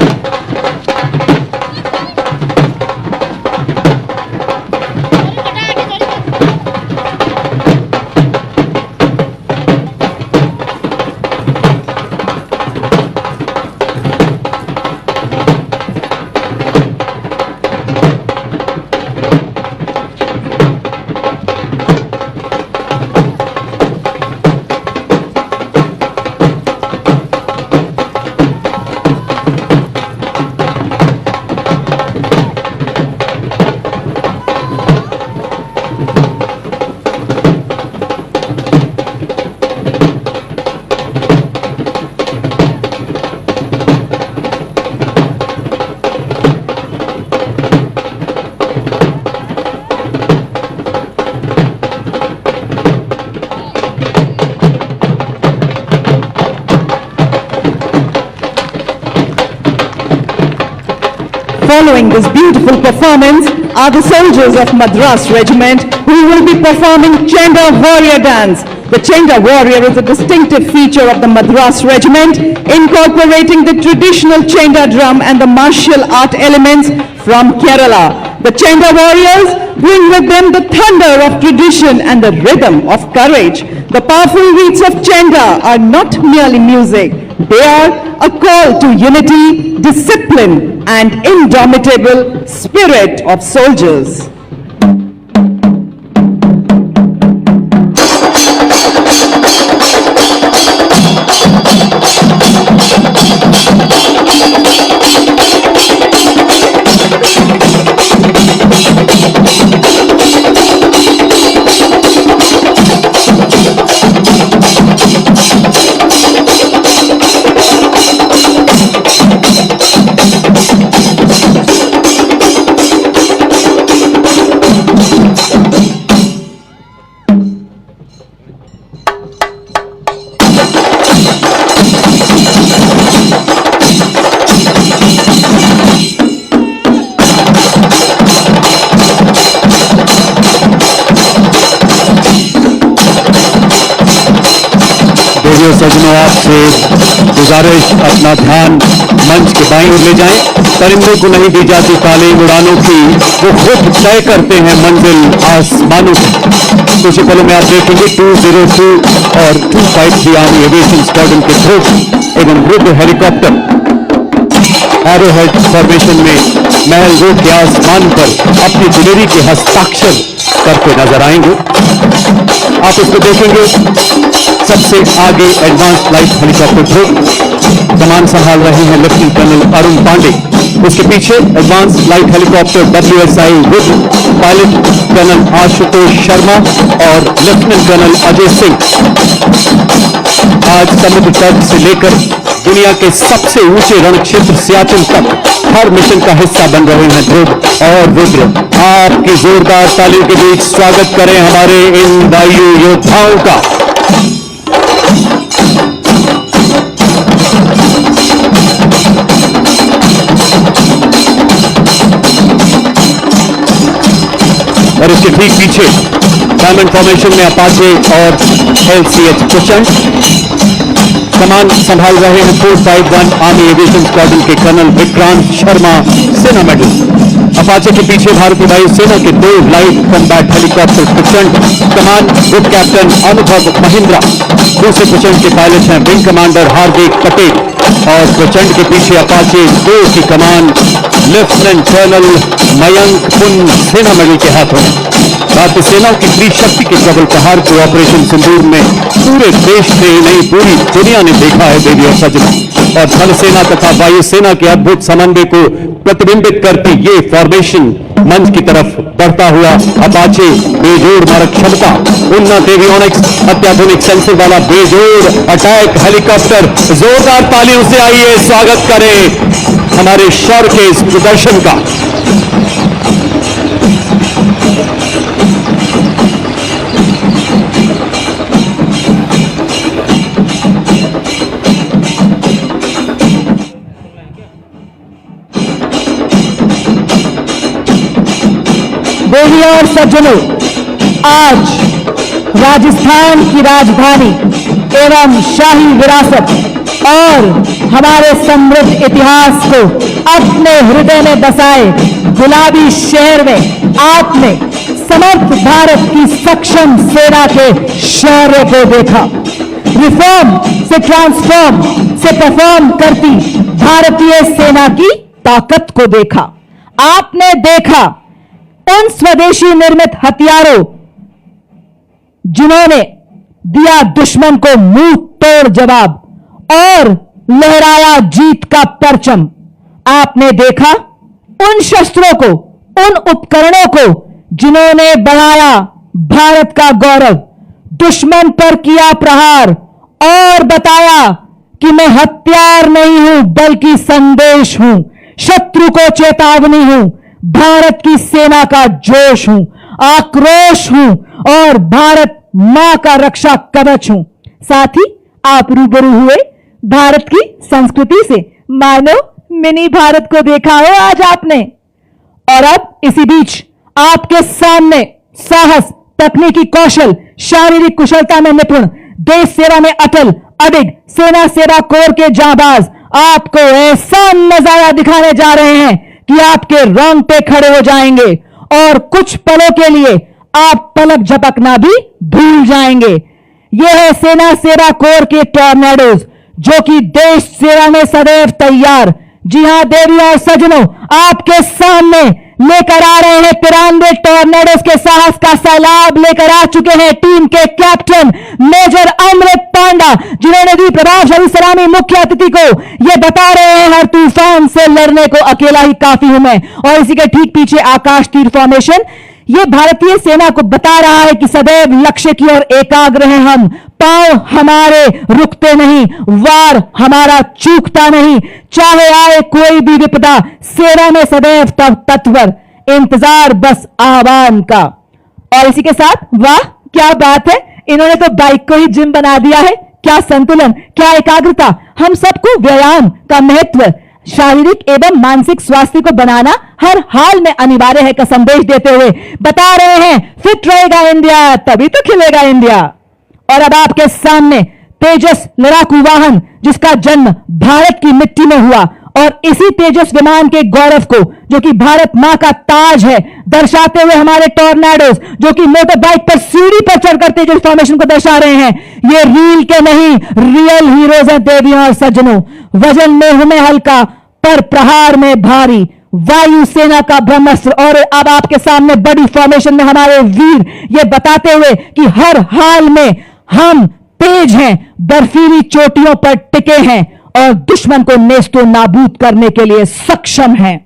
Speaker 2: Following this beautiful performance are the soldiers of Madras Regiment who will be performing Chenda Warrior Dance. The Chenda Warrior is a distinctive feature of the Madras Regiment, incorporating the traditional Chenda drum and the martial art elements from Kerala. The Chenda Warriors bring with them the thunder of tradition and the rhythm of courage. The powerful beats of Chenda are not merely music. They are a call to unity, discipline, and indomitable spirit of soldiers.
Speaker 1: सज्जनों, आपसे गुजारिश, अपना ध्यान मंच के बाईं ओर ले जाएं। परिंदों को नहीं दी जाती तालीम उड़ानों की, वो खुद तय करते हैं मंजिल आसमानों की। कुछ ही पलों में आप देखेंगे 202 और 253 आर्मी एविएशन स्क्वाड्रन के ध्रुव एवं रुद्र हेलीकॉप्टर एरोहेड फॉर्मेशन में महल रोड के आसमान पर अपनी दिलेरी के हस्ताक्षर करते नजर आएंगे। आप इसको देखेंगे। सबसे आगे एडवांस लाइट हेलीकॉप्टर ध्रुव कमान संभाल रहे हैं लेफ्टिनेंट कर्नल अरुण पांडे। उसके पीछे advance light helicopter WSI Rudra pilot colonel Ashutosh Sharma और लेफ्टिनेंट कर्नल अजय सिंह आज समुद्र तट से लेकर दुनिया के सबसे ऊंचे रण क्षेत्र सियाचिन तक हर मिशन का हिस्सा बन रहे हैं ध्रुव और रुद्र। आपकी जोरदार तालियों के बीच स्वागत करें हमारे इन वायु योद्धाओं का। और इसके ठीक पीछे डायमंड फॉर्मेशन में अपाचे और LCH प्रचंड कमान संभाल रहे हैं 451 आर्मी एविएशन स्क्वाड्रन के कर्नल विक्रांत शर्मा, सेना मेडल। अपाचे के पीछे भारतीय वायुसेना के 2 लाइट कॉम्बैट हेलीकॉप्टर प्रचंड कमान ग्रुप कैप्टन अनुभव महिंद्रा। दूसरे प्रचंड के पायलट हैं विंग कमांडर हार्दिक पटेल और प्रचंड के पीछे अपाचे 2 की कमान लेफ्टिनेंट कर्नल मयंक पुन, सेना मेडल के हाथों में। भारतीय सेना की त्रिशक्ति के प्रबल प्रहार को ऑपरेशन सिंदूर में पूरे देश ने ही नहीं पूरी दुनिया ने देखा है देवी और सज्जनों। और थल सेना तथा वायुसेना के अद्भुत समन्वय को प्रतिबिंबित करती ये फॉर्मेशन मंच की तरफ बढ़ता हुआ अपाचे बेजोड़ मारक क्षमता, उन्नत एवियोनिक्स, अत्याधुनिक सेंसर वाला बेजोड़ अटैक हेलीकॉप्टर। जोरदार तालियों से आइए स्वागत करें हमारे शौर्य के इस प्रदर्शन का।
Speaker 2: देवी और सज्जनों, आज राजस्थान की राजधानी एवं शाही विरासत और हमारे समृद्ध इतिहास को अपने हृदय में बसाए गुलाबी शहर में आपने समर्थ भारत की सक्षम सेना के शौर्य को देखा। रिफॉर्म से ट्रांसफॉर्म से परफॉर्म करती भारतीय सेना की ताकत को देखा। आपने देखा उन स्वदेशी निर्मित हथियारों जिन्होंने दिया दुश्मन को मुंह तोड़ जवाब और लहराया जीत का परचम। आपने देखा उन शस्त्रों को, उन उपकरणों को जिन्होंने बढ़ाया भारत का गौरव, दुश्मन पर किया प्रहार और बताया कि मैं हथियार नहीं हूं बल्कि संदेश हूं, शत्रु को चेतावनी हूं, भारत की सेना का जोश हूं, आक्रोश हूं और भारत मां का रक्षा कवच हूं। साथ ही आप रूबरू हुए भारत की संस्कृति से, मानो मिनी भारत को देखा हो आज आपने। और अब इसी बीच आपके सामने साहस, तकनीकी कौशल, शारीरिक कुशलता में निपुण, देश सेवा में अटल अडिग सेना सेवा कोर के जांबाज आपको ऐसा नजारा दिखाने जा रहे हैं कि आपके रोंगटे खड़े हो जाएंगे और कुछ पलों के लिए आप पलक झपकना भी भूल जाएंगे। यह है सेना सेवा कोर के टॉर्नेडोज जो कि देश सेवा में सदैव तैयार। जी हां देवी और सज्जनों, आपके सामने लेकर आ रहे हैं 93 टॉर्नेडोज के साहस का सैलाब लेकर आ चुके हैं टीम के कैप्टन मेजर अमृत पांडा, जिन्होंने दी प्रभावशाली सलामी मुख्य अतिथि को। ये बता रहे हैं हर तूफान से लड़ने को अकेला ही काफी हूं मैं। और इसी के ठीक पीछे आकाश तीर फॉर्मेशन ये भारतीय सेना को बता रहा है कि सदैव लक्ष्य की ओर एकाग्र हैं हम, पांव हमारे रुकते नहीं, वार हमारा चूकता नहीं, चाहे आए कोई भी विपदा, सेना में सदैव तत्पर, इंतजार बस आह्वान का। और इसी के साथ वाह क्या बात है, इन्होंने तो बाइक को ही जिम बना दिया है। क्या संतुलन, क्या एकाग्रता, हम सबको व्यायाम का महत्व, शारीरिक एवं मानसिक स्वास्थ्य को बनाना हर हाल में अनिवार्य है का संदेश देते हुए बता रहे हैं फिट रहेगा इंडिया तभी तो खिलेगा इंडिया। और अब आपके सामने तेजस लड़ाकू वाहन जिसका जन्म भारत की मिट्टी में हुआ, और इसी तेजस विमान के गौरव को, जो कि भारत मां का ताज है, दर्शाते हुए हमारे टॉर्नेडोज जो कि मोटर बाइक पर सीढ़ी पर चढ़ करते जो फॉर्मेशन को दर्शा रहे हैं, ये रील के नहीं रियल हीरोज हैं देवियों और सज्जनों। वजन में हमें हल्का पर प्रहार में भारी वायुसेना का ब्रह्मास्त्र। और अब आपके सामने बड़ी फॉर्मेशन में हमारे वीर ये बताते हुए कि हर हाल में हम तेज हैं, बर्फीली चोटियों पर टिके हैं और दुश्मन को नेस्तो नाबूद करने के लिए सक्षम हैं।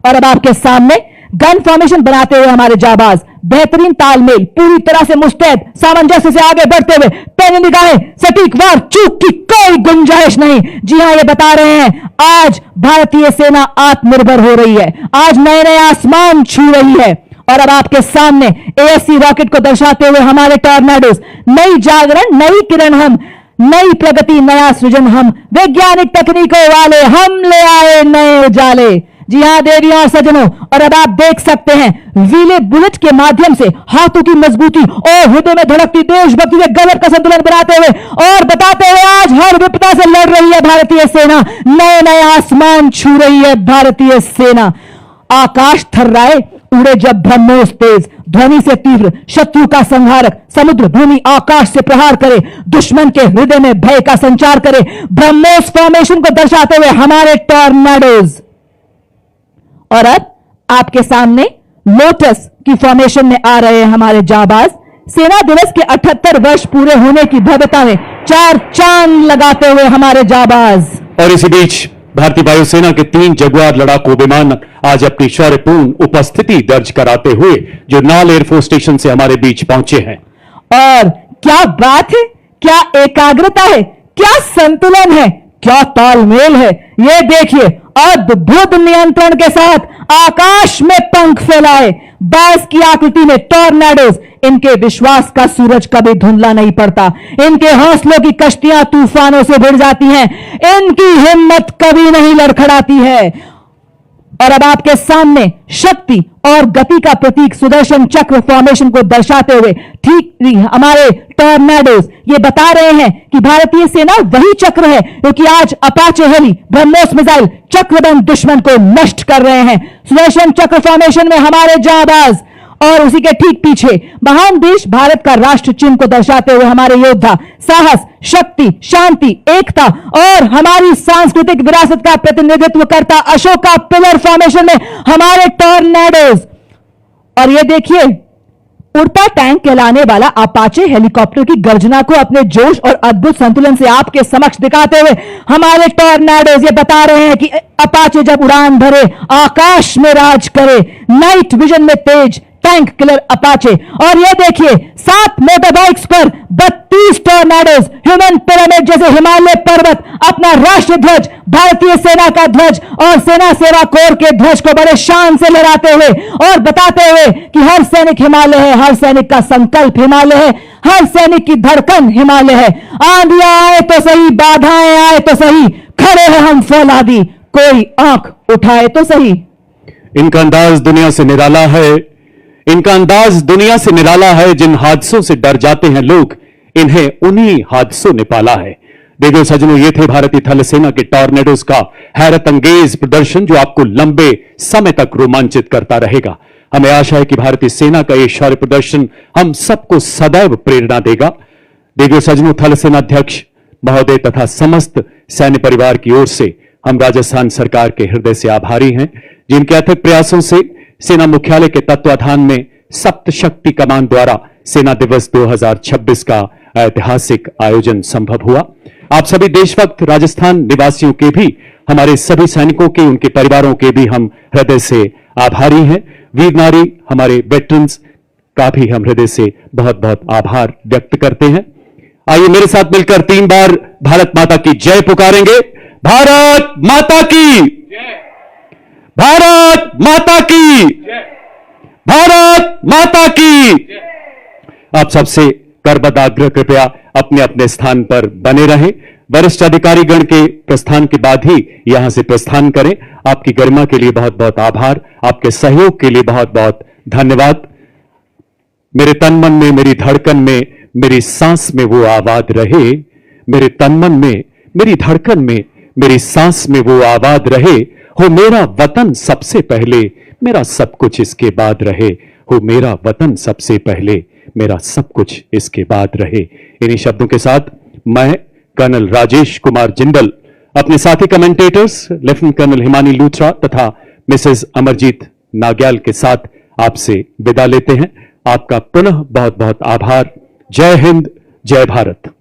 Speaker 2: और अब आपके सामने गन फॉर्मेशन बनाते हुए हमारे जाबाज बेहतरीन तालमेल, पूरी तरह से मुस्तैद, सामंजस्य से आगे बढ़ते हुए, पैनी निगाहें, सटीक वार, चूक की कोई गुंजाइश नहीं। जी हां, ये बता रहे हैं आज भारतीय सेना आत्मनिर्भर हो रही है, आज नए नए आसमान छू रही है। और अब आपके सामने ASC रॉकेट को दर्शाते हुए हमारे टॉर्नेडोज, नई जागरण, नई किरण हम, नई प्रगति, नया सृजन हम, वैज्ञानिक तकनीकों वाले हम ले आए नए उजाले। जी हां देवियों और सज्जनों, और अब आप देख सकते हैं व्हीले बुलेट के माध्यम से हाथों की मजबूती और हृदय में धड़कती देशभक्ति के गजब का संतुलन बनाते हुए और बताते हुए आज हर विपदा से लड़ रही है भारतीय सेना, नए नए आसमान छू रही है भारतीय सेना। आकाश थर्राए, उड़े जब ब्रह्मोस तेज, ध्वनि से तीव्र, शत्रु का संहारक, समुद्र भूमि आकाश से प्रहार करे, दुश्मन के हृदय में भय का संचार करे, ब्रह्मोस फॉर्मेशन को दर्शाते हुए हमारे टॉर्नेडोज। और अब आपके सामने लोटस की फॉर्मेशन में आ रहे हैं हमारे जाबाज, सेना दिवस के 78 वर्ष पूरे होने की भव्यता में चार चांद लगाते हुए हमारे जाबाज।
Speaker 1: और इसी बीच भारतीय वायुसेना के 3 जगुआर लड़ाकू विमान आज अपनी शौर्यपूर्ण उपस्थिति दर्ज कराते हुए जो नाल एयरफोर्स स्टेशन से हमारे बीच पहुंचे हैं।
Speaker 2: और क्या बात है, क्या एकाग्रता है, क्या संतुलन है, क्या तालमेल है। ये देखिए, अद्भुत नियंत्रण के साथ आकाश में पंख फैलाए, बांस की आकृति में टॉर्नेडोज, इनके विश्वास का सूरज कभी धुंधला नहीं पड़ता, इनके हौसलों की कश्तियां तूफानों से भिड़ जाती हैं, इनकी हिम्मत कभी नहीं लड़खड़ाती है। और अब आपके सामने शक्ति और गति का प्रतीक सुदर्शन चक्र फॉर्मेशन को दर्शाते हुए ठीक हमारे टॉर्नेडोज ये बता रहे हैं कि भारतीय सेना वही चक्र है क्योंकि आज अपाचे हेली, ब्रह्मोस मिसाइल चक्रबंद दुश्मन को नष्ट कर रहे हैं। सुदर्शन चक्र फॉर्मेशन में हमारे जाबाज और उसी के ठीक पीछे महान देश भारत का राष्ट्र चिन्ह को दर्शाते हुए हमारे योद्धा साहस, शक्ति, शांति, एकता और हमारी सांस्कृतिक विरासत का प्रतिनिधित्व करता अशोका पिलर फॉर्मेशन में हमारे टॉर्नेडोज। और ये देखिए, उड़ता टैंक कहलाने वाला अपाचे हेलीकॉप्टर की गर्जना को अपने जोश और अद्भुत संतुलन से आपके समक्ष दिखाते हुए हमारे टॉर्नेडोज ये बता रहे हैं कि अपाचे जब उड़ान भरे आकाश में राज करे, नाइट विजन में तेज टैंक किलर अपाचे। और ये देखिए, 7 मोटर बाइक्स पर 32 टॉर्नेडोज ह्यूमन पिरामिड जैसे हिमालय पर्वत अपना राष्ट्रीय ध्वज, भारतीय सेना का ध्वज और सेना सेवा कोर के ध्वज को बड़े शान से लहराते हुए और बताते हुए कि हर सैनिक हिमालय है, हर सैनिक का संकल्प हिमालय है, हर सैनिक की धड़कन हिमालय है। आंधियां आए तो सही, बाधाएं आए तो सही, खड़े हैं हम फौलादी, कोई आंख उठाए तो सही।
Speaker 1: इनका अंदाज दुनिया से निराला है, इनका अंदाज दुनिया से निराला है। जिन हादसों से डर जाते हैं लोग, इन्हें उन्हीं हादसों ने पाला है। देखो सज्जनों, ये थे भारतीय थल सेना के टॉर्नेडोज का हैरत अंगेज प्रदर्शन जो आपको लंबे समय तक रोमांचित करता रहेगा। हमें आशा है कि भारतीय सेना का यह शौर्य प्रदर्शन हम सबको सदैव प्रेरणा देगा। देखो सज्जनों, थल सेना अध्यक्ष महोदय तथा समस्त सैन्य परिवार की ओर से हम राजस्थान सरकार के हृदय से आभारी हैं, जिनके अथक प्रयासों से सेना मुख्यालय के तत्वाधान में सप्त शक्ति कमान द्वारा सेना दिवस 2026 का ऐतिहासिक आयोजन संभव हुआ। आप सभी देशभक्त राजस्थान निवासियों के भी, हमारे सभी सैनिकों के, उनके परिवारों के भी हम हृदय से आभारी हैं। वीर नारी हमारे वेटरन्स का भी हम हृदय से बहुत बहुत आभार व्यक्त करते हैं। आइए मेरे साथ मिलकर 3 बार भारत माता की जय पुकारेंगे। भारत माता की, भारत माता की, भारत माता की। आप सबसे करबद्ध आग्रह, कृपया अपने अपने स्थान पर बने रहें। वरिष्ठ अधिकारीगण के प्रस्थान के बाद ही यहां से प्रस्थान करें। आपकी गरिमा के लिए बहुत बहुत आभार, आपके सहयोग के लिए बहुत बहुत धन्यवाद। मेरे तन मन में, मेरी धड़कन में, मेरी सांस में वो आवाज रहे, मेरे तन मन में, मेरी धड़कन में, मेरी सांस में वो आबाद रहे, हो मेरा वतन सबसे पहले, मेरा सब कुछ इसके बाद रहे, हो मेरा वतन सबसे पहले, मेरा सब कुछ इसके बाद रहे। इन्हीं शब्दों के साथ मैं कर्नल राजेश कुमार जिंदल अपने साथी commentators lieutenant colonel Himani Luthra तथा मिसेस अमरजीत नाग्याल के साथ आपसे विदा लेते हैं। आपका पुनः बहुत बहुत आभार। जय हिंद, जय भारत।